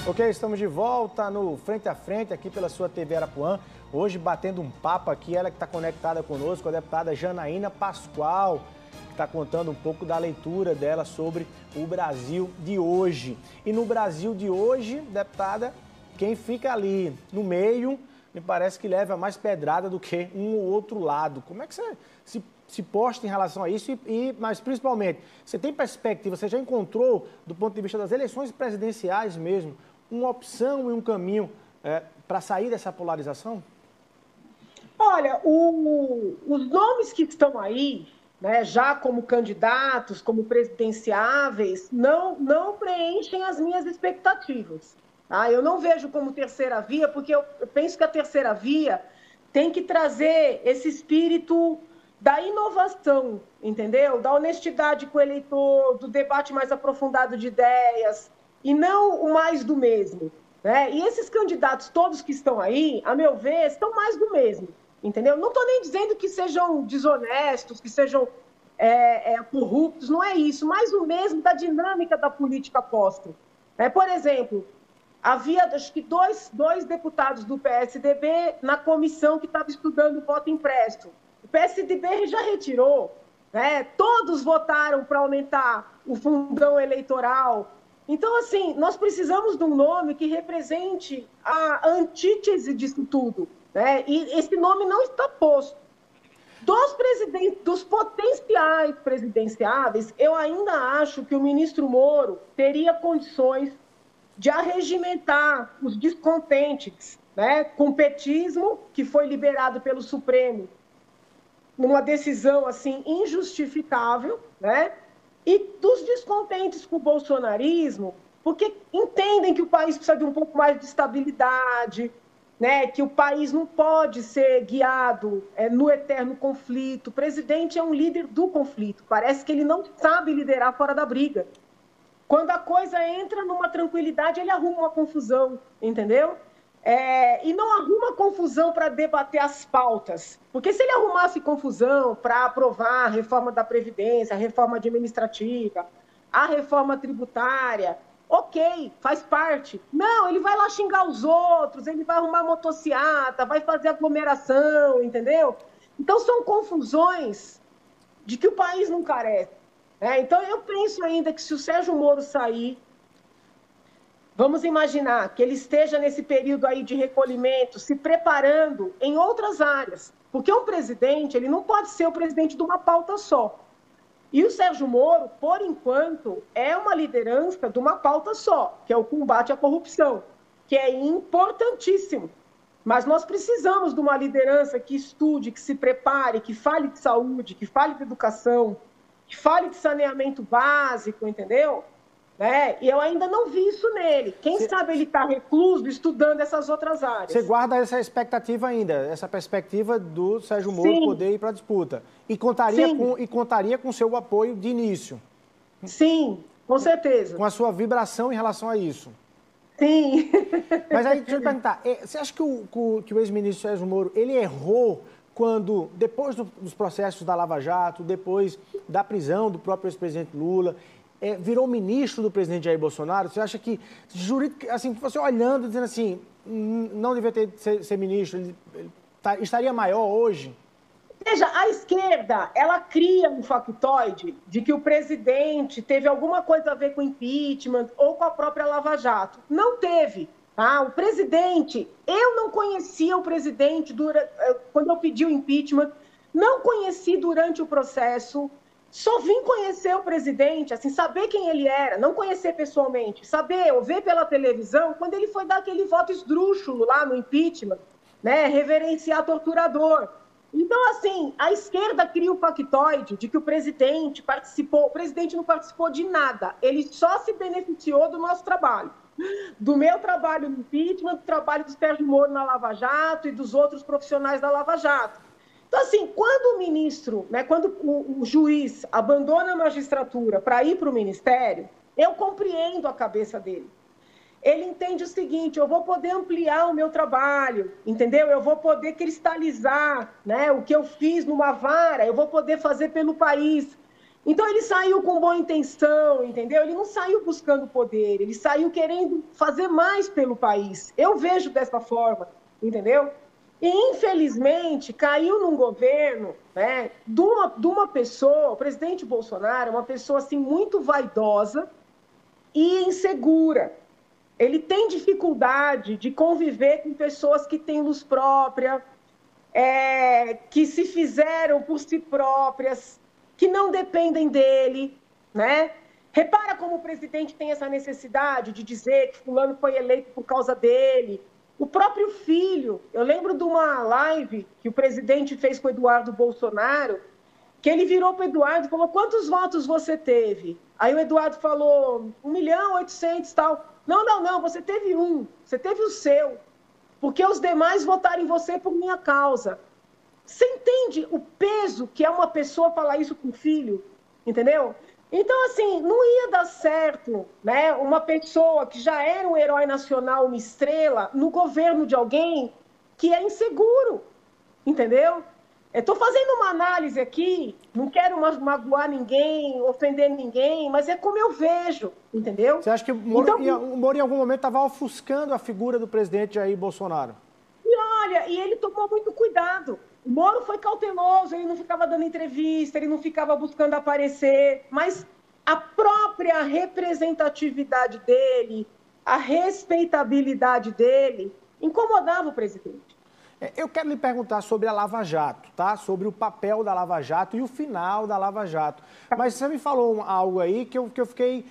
S1: Ok, estamos de volta no Frente a Frente, aqui pela sua TV Arapuã. Hoje batendo um papo aqui, ela que está conectada conosco, a deputada Janaína Pascoal, que está contando um pouco da leitura dela sobre o Brasil de hoje. E no Brasil de hoje, deputada, quem fica ali no meio, me parece que leva mais pedrada do que um ou outro lado. Como é que você se posta em relação a isso? Mas principalmente, você tem perspectiva, você já encontrou, do ponto de vista das eleições presidenciais mesmo, uma opção e um caminho para sair dessa polarização?
S2: Olha, os nomes que estão aí, né, já como candidatos, como presidenciáveis, não preenchem as minhas expectativas. Tá? Eu não vejo como terceira via, porque eu penso que a terceira via tem que trazer esse espírito da inovação, entendeu? Da honestidade com o eleitor, do debate mais aprofundado de ideias, e não o mais do mesmo. Né? E esses candidatos todos que estão aí, a meu ver, estão mais do mesmo, entendeu? Não estou nem dizendo que sejam desonestos, que sejam corruptos, não é isso, mas o mesmo da dinâmica da política posta. Por exemplo, havia, acho que, dois deputados do PSDB na comissão que estava estudando o voto impresso. O PSDB já retirou, né? Todos votaram para aumentar o fundão eleitoral. Então, assim, nós precisamos de um nome que represente a antítese disso tudo, né? E esse nome não está posto. Dos potenciais presidenciáveis, eu ainda acho que o ministro Moro teria condições de arregimentar os descontentes, né? Com o petismo, que foi liberado pelo Supremo numa decisão assim injustificável, né? E dos descontentes com o bolsonarismo, porque entendem que o país precisa de um pouco mais de estabilidade, né? Que o país não pode ser guiado no eterno conflito. O presidente é um líder do conflito, parece que ele não sabe liderar fora da briga. Quando a coisa entra numa tranquilidade, ele arruma uma confusão, entendeu? e não arruma confusão para debater as pautas. Porque se ele arrumasse confusão para aprovar a reforma da Previdência, a reforma administrativa, a reforma tributária, ok, faz parte. Não, ele vai lá xingar os outros, ele vai arrumar motociata, vai fazer aglomeração, entendeu? Então, são confusões de que o país não carece. Então, eu penso ainda que se o Sérgio Moro sair, vamos imaginar que ele esteja nesse período aí de recolhimento, se preparando em outras áreas. Porque um presidente, ele não pode ser o presidente de uma pauta só. E o Sérgio Moro, por enquanto, é uma liderança de uma pauta só, que é o combate à corrupção, que é importantíssimo. Mas nós precisamos de uma liderança que estude, que se prepare, que fale de saúde, que fale de educação, que fale de saneamento básico, entendeu? E eu ainda não vi isso nele. Quem sabe ele está recluso, estudando essas outras áreas.
S1: Você guarda essa expectativa ainda, essa perspectiva do Sérgio Moro poder ir para a disputa. E contaria com o seu apoio de início.
S2: Sim, com certeza.
S1: Com a sua vibração em relação a isso.
S2: Sim.
S1: Mas aí, deixa eu te perguntar, você acha que o ex-ministro Sérgio Moro, ele errou quando, depois dos processos da Lava Jato, depois da prisão do próprio ex-presidente Lula, virou ministro do presidente Jair Bolsonaro? Você acha que, assim, você olhando, dizendo assim, não deveria ser ministro, ele estaria maior hoje?
S2: Veja, a esquerda, ela cria um factoide de que o presidente teve alguma coisa a ver com impeachment ou com a própria Lava Jato. Não teve. O presidente, eu não conhecia o presidente quando eu pedi o impeachment, não conheci durante o processo. Só vim conhecer o presidente, assim, saber quem ele era, não conhecer pessoalmente, saber ou ver pela televisão, quando ele foi dar aquele voto esdrúxulo lá no impeachment, reverenciar torturador. Então, assim, a esquerda cria o factoide de que o presidente participou. O presidente não participou de nada, ele só se beneficiou do nosso trabalho. Do meu trabalho no impeachment, do trabalho do Sérgio Moro na Lava Jato e dos outros profissionais da Lava Jato. Então, assim, quando o ministro, quando o juiz abandona a magistratura para ir para o ministério, eu compreendo a cabeça dele. Ele entende o seguinte: eu vou poder ampliar o meu trabalho, entendeu? Eu vou poder cristalizar, o que eu fiz numa vara, eu vou poder fazer pelo país. Então, ele saiu com boa intenção, entendeu? Ele não saiu buscando poder, ele saiu querendo fazer mais pelo país. Eu vejo dessa forma, entendeu? E, infelizmente, caiu num governo de uma pessoa, o presidente Bolsonaro, uma pessoa assim, muito vaidosa e insegura. Ele tem dificuldade de conviver com pessoas que têm luz própria, que se fizeram por si próprias, que não dependem dele. Repara como o presidente tem essa necessidade de dizer que fulano foi eleito por causa dele. O próprio filho, eu lembro de uma live que o presidente fez com o Eduardo Bolsonaro, que ele virou para o Eduardo e falou: quantos votos você teve? Aí o Eduardo falou: 1.800.000 e tal. Não, você teve você teve o seu, porque os demais votaram em você por minha causa. Você entende o peso que é uma pessoa falar isso com o filho? Entendeu? Então, assim, não ia dar certo, uma pessoa que já era um herói nacional, uma estrela, no governo de alguém que é inseguro, entendeu? Estou fazendo uma análise aqui, não quero magoar ninguém, ofender ninguém, mas é como eu vejo, entendeu?
S1: Você acha que o Moro em algum momento estava ofuscando a figura do presidente Jair Bolsonaro?
S2: E olha, ele tomou muito cuidado. O Moro foi cauteloso, ele não ficava dando entrevista, ele não ficava buscando aparecer, mas a própria representatividade dele, a respeitabilidade dele, incomodava o presidente.
S1: Eu quero lhe perguntar sobre a Lava Jato, tá? Sobre o papel da Lava Jato e o final da Lava Jato. Mas você me falou algo aí que eu fiquei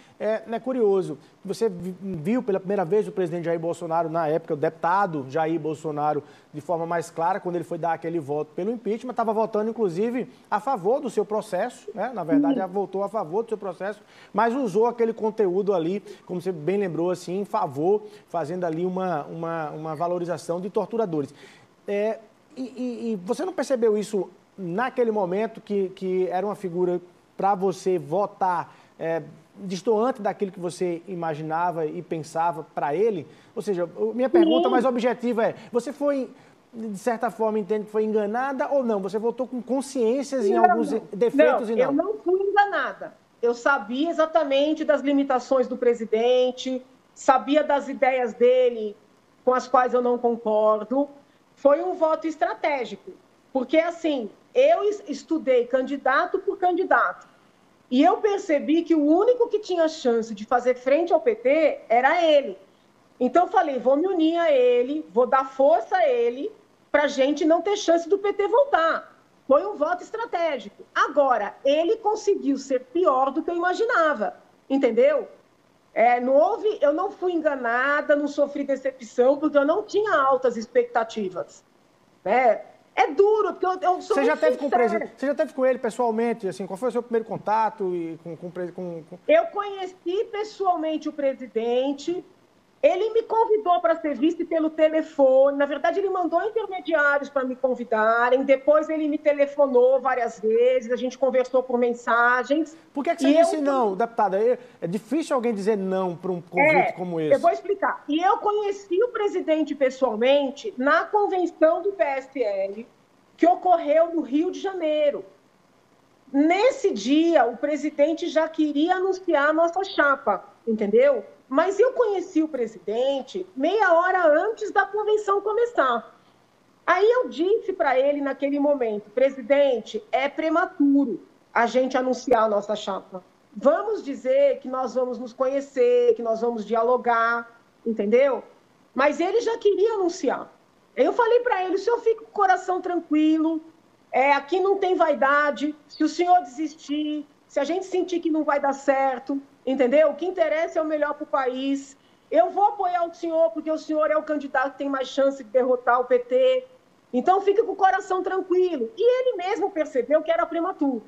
S1: curioso. Você viu pela primeira vez o presidente Jair Bolsonaro, na época, o deputado Jair Bolsonaro, de forma mais clara, quando ele foi dar aquele voto pelo impeachment, estava votando, inclusive, a favor do seu processo, Na verdade, votou a favor do seu processo, mas usou aquele conteúdo ali, como você bem lembrou, assim, em favor, fazendo ali uma valorização de torturadores. E você não percebeu isso naquele momento, que era uma figura para você votar destoante daquilo que você imaginava e pensava para ele? Ou seja, minha pergunta mais objetiva é, você foi, de certa forma, entende que foi enganada ou não? Você votou com consciências em alguns defeitos e não?
S2: Eu não fui enganada. Eu sabia exatamente das limitações do presidente, sabia das ideias dele com as quais eu não concordo. Foi um voto estratégico, porque, assim, eu estudei candidato por candidato e eu percebi que o único que tinha chance de fazer frente ao PT era ele. Então, eu falei, vou me unir a ele, vou dar força a ele para a gente não ter chance do PT voltar. Foi um voto estratégico. Agora, ele conseguiu ser pior do que eu imaginava, entendeu? Eu não fui enganada, não sofri decepção, porque eu não tinha altas expectativas. Né? É duro, porque eu sou
S1: Você já teve com o
S2: sincera.
S1: presidente? Você já teve com ele pessoalmente? Assim, qual foi o seu primeiro contato e
S2: Eu conheci pessoalmente o presidente. Ele me convidou para ser vice pelo telefone. Na verdade, ele mandou intermediários para me convidarem. Depois, ele me telefonou várias vezes. A gente conversou por mensagens.
S1: Por que você disse não, deputada? É difícil alguém dizer não para um convite como esse.
S2: Eu vou explicar. E eu conheci o presidente pessoalmente na convenção do PSL, que ocorreu no Rio de Janeiro. Nesse dia, o presidente já queria anunciar a nossa chapa, entendeu? Mas eu conheci o presidente meia hora antes da convenção começar. Aí eu disse para ele naquele momento, presidente, é prematuro a gente anunciar a nossa chapa. Vamos dizer que nós vamos nos conhecer, que nós vamos dialogar, entendeu? Mas ele já queria anunciar. Eu falei para ele, o senhor fica com o coração tranquilo, aqui não tem vaidade, se o senhor desistir, se a gente sentir que não vai dar certo, entendeu? O que interessa é o melhor para o país. Eu vou apoiar o senhor, porque o senhor é o candidato que tem mais chance de derrotar o PT. Então, fica com o coração tranquilo. E ele mesmo percebeu que era prematuro.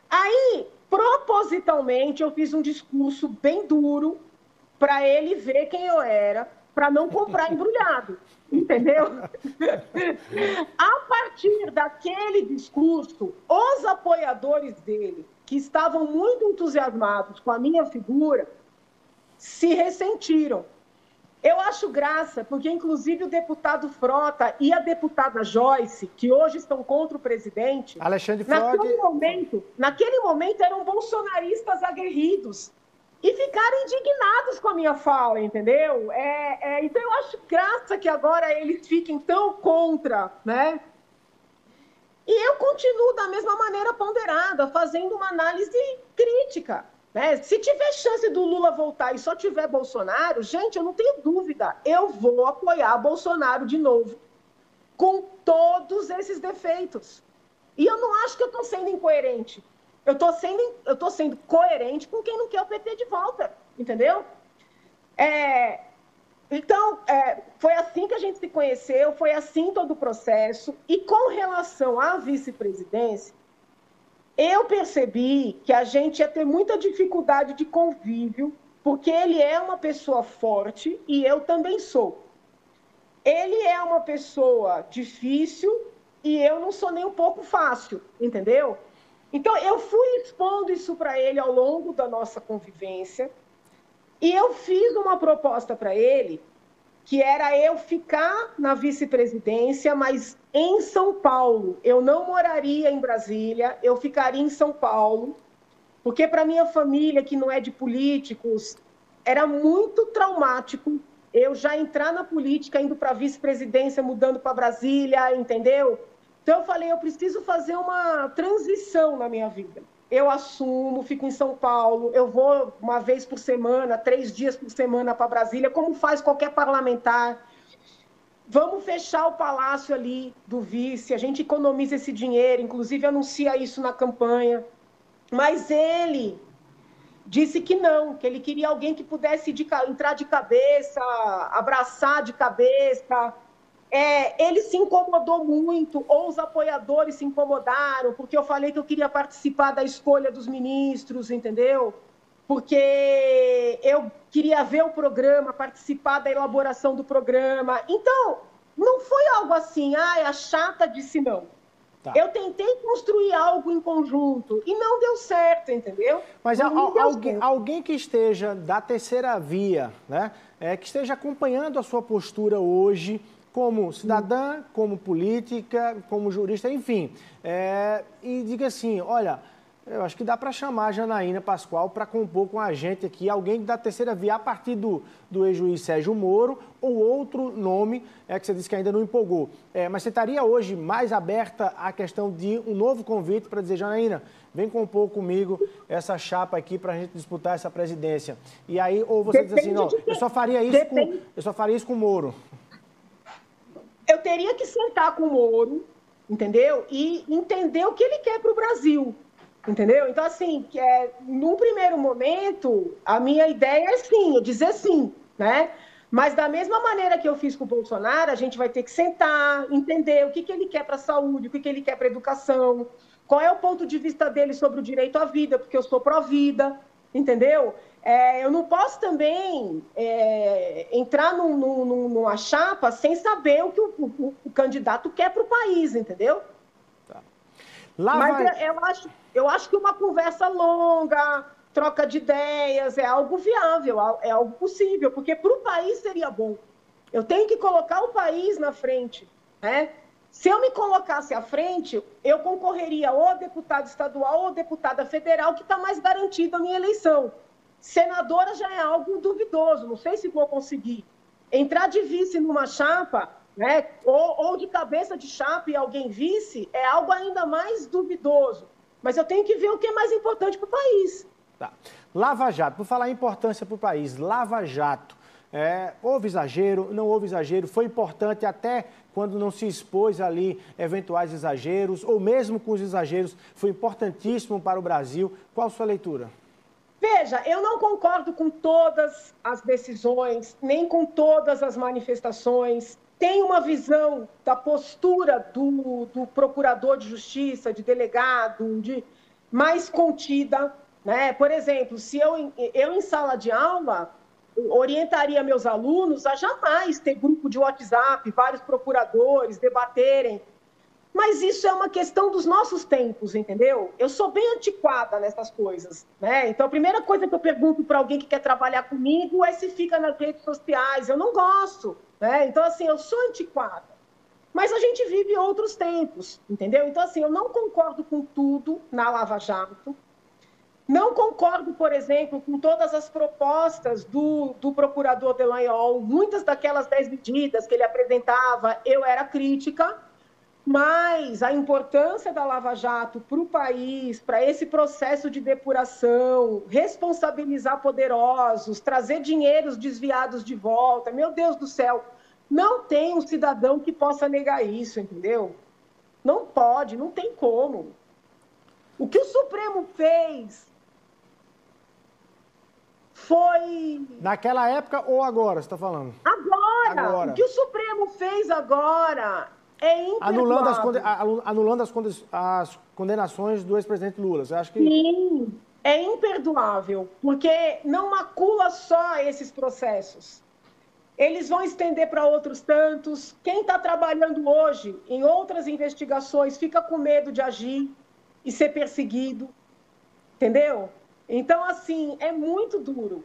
S2: Aí, propositalmente, eu fiz um discurso bem duro para ele ver quem eu era, para não comprar embrulhado, entendeu? A partir daquele discurso, os apoiadores dele, que estavam muito entusiasmados com a minha figura, se ressentiram. Eu acho graça, porque, inclusive, o deputado Frota e a deputada Joyce, que hoje estão contra o presidente,
S1: Alexandre Frota...
S2: naquele momento eram bolsonaristas aguerridos e ficaram indignados com a minha fala, entendeu? Então, eu acho graça que agora eles fiquem tão contra, né? E eu continuo da mesma maneira ponderada, fazendo uma análise crítica. Né? Se tiver chance do Lula voltar e só tiver Bolsonaro, gente, eu não tenho dúvida, eu vou apoiar Bolsonaro de novo, com todos esses defeitos. E eu não acho que eu estou sendo incoerente. Eu estou sendo coerente com quem não quer o PT de volta, entendeu? Então, foi assim que a gente se conheceu, foi assim todo o processo. E com relação à vice-presidência, eu percebi que a gente ia ter muita dificuldade de convívio, porque ele é uma pessoa forte e eu também sou. Ele é uma pessoa difícil e eu não sou nem um pouco fácil, entendeu? Então, eu fui expondo isso para ele ao longo da nossa convivência e eu fiz uma proposta para ele, que era eu ficar na vice-presidência, mas em São Paulo. Eu não moraria em Brasília, eu ficaria em São Paulo, porque para minha família, que não é de políticos, era muito traumático eu já entrar na política, indo para a vice-presidência, mudando para Brasília, entendeu? Então eu falei, eu preciso fazer uma transição na minha vida. Eu assumo, fico em São Paulo, eu vou uma vez por semana, 3 dias por semana para Brasília, como faz qualquer parlamentar. Vamos fechar o palácio ali do vice, a gente economiza esse dinheiro, inclusive anuncia isso na campanha. Mas ele disse que não, que ele queria alguém que pudesse entrar de cabeça, abraçar de cabeça. Ele se incomodou muito, ou os apoiadores se incomodaram, porque eu falei que eu queria participar da escolha dos ministros, entendeu? Porque eu queria ver o programa, participar da elaboração do programa. Então, não foi algo assim, a chata disse não. Tá. Eu tentei construir algo em conjunto e não deu certo, entendeu?
S1: Mas alguém que esteja da terceira via, né, que esteja acompanhando a sua postura hoje, como cidadã, como política, como jurista, enfim, e diga assim, olha, eu acho que dá para chamar a Janaína Pascoal para compor com a gente aqui, alguém da terceira via, a partir do ex-juiz Sérgio Moro, ou outro nome que você disse que ainda não empolgou. Mas você estaria hoje mais aberta à questão de um novo convite para dizer, Janaína, vem compor comigo essa chapa aqui para a gente disputar essa presidência. E aí, ou você diz assim, não, eu só faria isso com o Moro.
S2: Eu teria que sentar com o Moro, entendeu? E entender o que ele quer para o Brasil. Entendeu? Então, assim, num primeiro momento, a minha ideia é sim, dizer sim, né? Mas da mesma maneira que eu fiz com o Bolsonaro, a gente vai ter que sentar, entender o que ele quer para a saúde, o que ele quer para a educação, qual é o ponto de vista dele sobre o direito à vida, porque eu sou pró-vida, entendeu? Eu não posso também entrar numa chapa sem saber o que o candidato quer para o país, entendeu?
S1: Tá.
S2: Mas eu acho que uma conversa longa, troca de ideias, é algo viável, é algo possível, porque para o país seria bom. Eu tenho que colocar o país na frente, né? Se eu me colocasse à frente, eu concorreria ou a deputado estadual ou deputada federal, que está mais garantida a minha eleição. Senadora já é algo duvidoso, não sei se vou conseguir. Entrar de vice numa chapa, né, ou de cabeça de chapa e alguém vice, é algo ainda mais duvidoso. Mas eu tenho que ver o que é mais importante para o país.
S1: Tá. Lava Jato, por falar em importância para o país, Lava Jato, houve exagero, não houve exagero, foi importante até quando não se expôs ali eventuais exageros, ou mesmo com os exageros, foi importantíssimo para o Brasil. Qual a sua leitura?
S2: Veja, eu não concordo com todas as decisões, nem com todas as manifestações. Tem uma visão da postura do procurador de justiça, de delegado, mais contida, né? Por exemplo, se eu em sala de aula orientaria meus alunos a jamais ter grupo de WhatsApp, vários procuradores debaterem. Mas isso é uma questão dos nossos tempos, entendeu? Eu sou bem antiquada nessas coisas, né? Então, a primeira coisa que eu pergunto para alguém que quer trabalhar comigo é se fica nas redes sociais. Eu não gosto, né? Então, assim, eu sou antiquada. Mas a gente vive outros tempos, entendeu? Então, assim, eu não concordo com tudo na Lava Jato. Não concordo, por exemplo, com todas as propostas do procurador Delanhol. Muitas daquelas 10 medidas que ele apresentava, eu era crítica. Mas a importância da Lava Jato para o país, para esse processo de depuração, responsabilizar poderosos, trazer dinheiros desviados de volta, meu Deus do céu, não tem um cidadão que possa negar isso, entendeu? Não pode, não tem como. O que o Supremo fez foi...
S1: Naquela época ou agora, você está falando?
S2: Agora. O que o Supremo fez agora...
S1: Anulando as condenações do ex-presidente Lula. Você acha que...
S2: Sim, é imperdoável, porque não macula só esses processos. Eles vão estender para outros tantos. Quem está trabalhando hoje em outras investigações fica com medo de agir e ser perseguido, entendeu? Então, assim, é muito duro.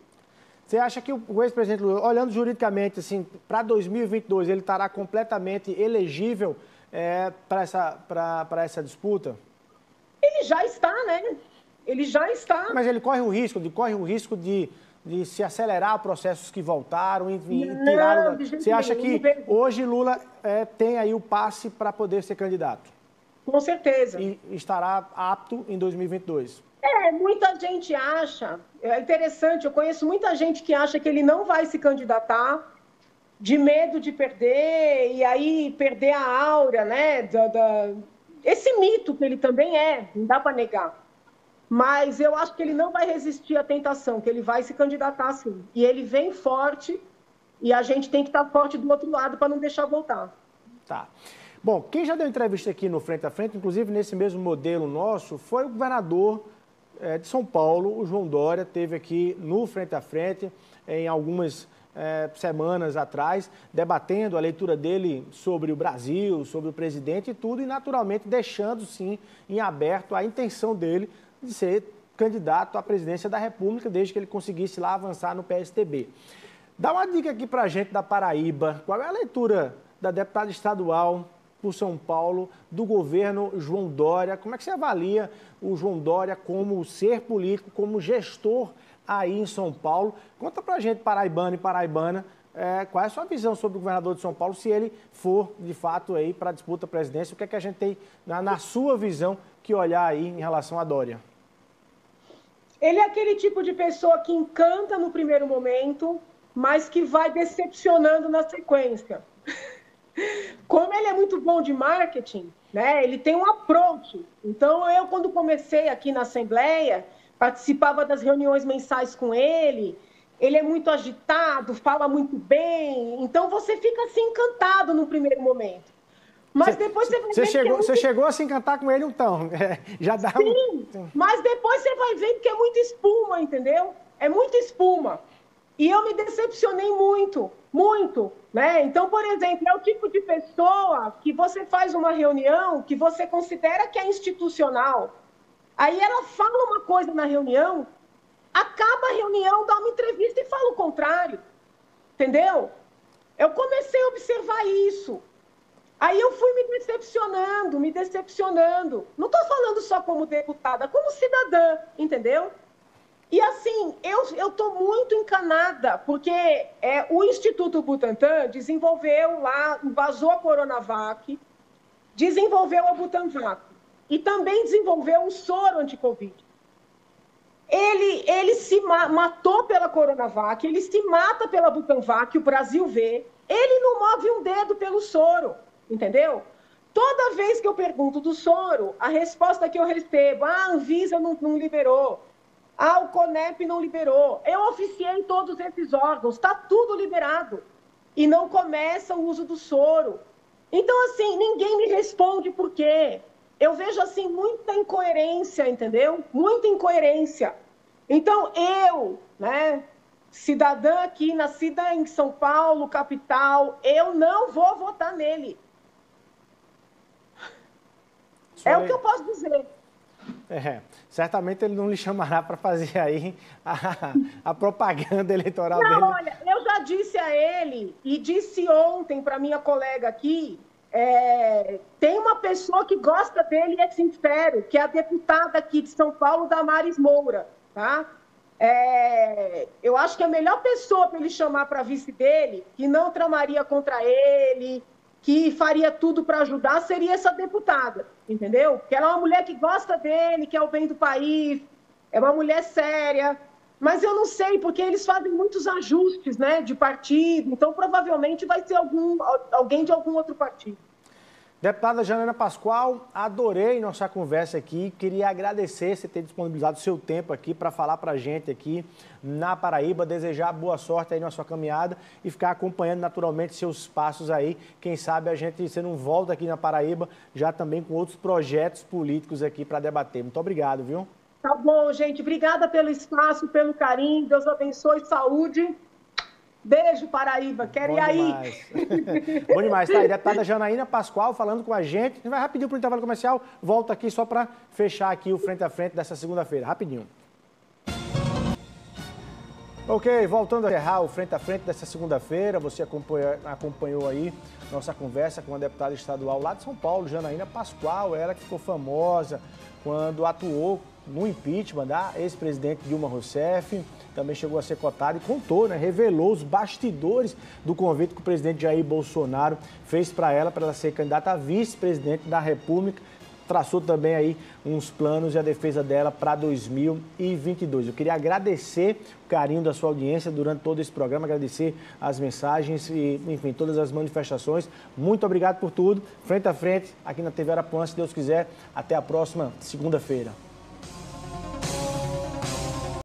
S1: Você acha que o ex-presidente Lula, olhando juridicamente, assim, para 2022, ele estará completamente elegível para essa disputa?
S2: Ele já está, né? Ele já está.
S1: Mas ele corre o risco de se acelerar processos que voltaram, enfim, tiraram... Você acha que hoje Lula tem aí o passe para poder ser candidato?
S2: Com certeza.
S1: E estará apto em 2022?
S2: Muita gente acha, é interessante, eu conheço muita gente que acha que ele não vai se candidatar de medo de perder, e aí perder a aura, né, esse mito que ele também não dá para negar. Mas eu acho que ele não vai resistir à tentação, que ele vai se candidatar sim. E ele vem forte, e a gente tem que estar forte do outro lado para não deixar voltar.
S1: Tá. Bom, quem já deu entrevista aqui no Frente a Frente, inclusive nesse mesmo modelo nosso, foi o governador de São Paulo, o João Dória, teve aqui no Frente a Frente, em algumas semanas atrás, debatendo a leitura dele sobre o Brasil, sobre o presidente e tudo, e naturalmente deixando, sim, em aberto a intenção dele de ser candidato à presidência da República, desde que ele conseguisse lá avançar no PSTB. Dá uma dica aqui pra gente da Paraíba, qual é a leitura da deputada estadual por São Paulo, do governo João Dória? Como é que você avalia o João Dória como ser político, como gestor aí em São Paulo? Conta pra gente, paraibano e paraibana, qual é a sua visão sobre o governador de São Paulo, se ele for, de fato, aí para a disputa à presidência, o que é que a gente tem, na sua visão, que olhar aí em relação a Dória?
S2: Ele é aquele tipo de pessoa que encanta no primeiro momento, mas que vai decepcionando na sequência. Como ele é muito bom de marketing, né, ele tem um approach. Então, eu, quando comecei aqui na Assembleia, participava das reuniões mensais com ele, ele é muito agitado, fala muito bem, então você fica assim encantado no primeiro momento. Mas depois você vai ver
S1: Você chegou a se encantar com ele, então? Já dá
S2: Sim, mas depois você vai ver que é muita espuma, entendeu? É muita espuma. E eu me decepcionei muito, muito, né? Então, por exemplo, é o tipo de pessoa que você faz uma reunião que você considera que é institucional. Aí ela fala uma coisa na reunião, acaba a reunião, dá uma entrevista e fala o contrário, entendeu? Eu comecei a observar isso. Aí eu fui me decepcionando. Não estou falando só como deputada, como cidadã, entendeu? E assim, eu estou muito encanada, porque o Instituto Butantan desenvolveu lá, vazou a Coronavac, desenvolveu a Butanvac e também desenvolveu um soro anti-Covid. Ele se matou pela Coronavac, ele se mata pela Butanvac, o Brasil vê, ele não move um dedo pelo soro, entendeu? Toda vez que eu pergunto do soro, a resposta que eu recebo, a Anvisa não liberou, o CONEP não liberou, eu oficiei todos esses órgãos, está tudo liberado, e não começa o uso do soro. Então, assim, ninguém me responde por quê. Eu vejo, assim, muita incoerência, entendeu? Muita incoerência. Então, eu, né, cidadã aqui, nascida em São Paulo, capital, eu não vou votar nele. É o que eu posso dizer.
S1: Certamente ele não lhe chamará para fazer aí a propaganda eleitoral dele.
S2: Não, olha, eu já disse a ele, e disse ontem para minha colega aqui, tem uma pessoa que gosta dele e é sincero, que é a deputada aqui de São Paulo, Damares Moura, tá? Eu acho que a melhor pessoa para ele chamar para vice dele, que não tramaria contra ele, que faria tudo para ajudar, seria essa deputada, entendeu? Porque ela é uma mulher que gosta dele, que é o bem do país, é uma mulher séria, mas eu não sei, porque eles fazem muitos ajustes, né, de partido, então provavelmente vai ser alguém de algum outro partido.
S1: Deputada Janaína Pascoal, adorei nossa conversa aqui, queria agradecer você ter disponibilizado o seu tempo aqui para falar para a gente aqui na Paraíba, desejar boa sorte aí na sua caminhada e ficar acompanhando naturalmente seus passos aí. Quem sabe você não volta aqui na Paraíba já também com outros projetos políticos aqui para debater. Muito obrigado, viu?
S2: Tá bom, gente. Obrigada pelo espaço, pelo carinho. Deus abençoe, saúde. Beijo, Paraíba. Quero ir aí.
S1: Bom demais. Tá aí, deputada Janaína Pascoal falando com a gente. A gente vai rapidinho para o intervalo comercial. Volto aqui só para fechar aqui o Frente a Frente dessa segunda-feira. Rapidinho. Ok, voltando a encerrar o Frente a Frente dessa segunda-feira. Você acompanhou aí nossa conversa com a deputada estadual lá de São Paulo, Janaína Pascoal. Ela que ficou famosa quando atuou no impeachment da ex-presidente Dilma Rousseff, também chegou a ser cotada e contou, né, revelou os bastidores do convite que o presidente Jair Bolsonaro fez para ela ser candidata a vice-presidente da República, traçou também aí uns planos e a defesa dela para 2022. Eu queria agradecer o carinho da sua audiência durante todo esse programa, agradecer as mensagens e, enfim, todas as manifestações. Muito obrigado por tudo. Frente a frente, aqui na TV Arapuã, se Deus quiser. Até a próxima segunda-feira.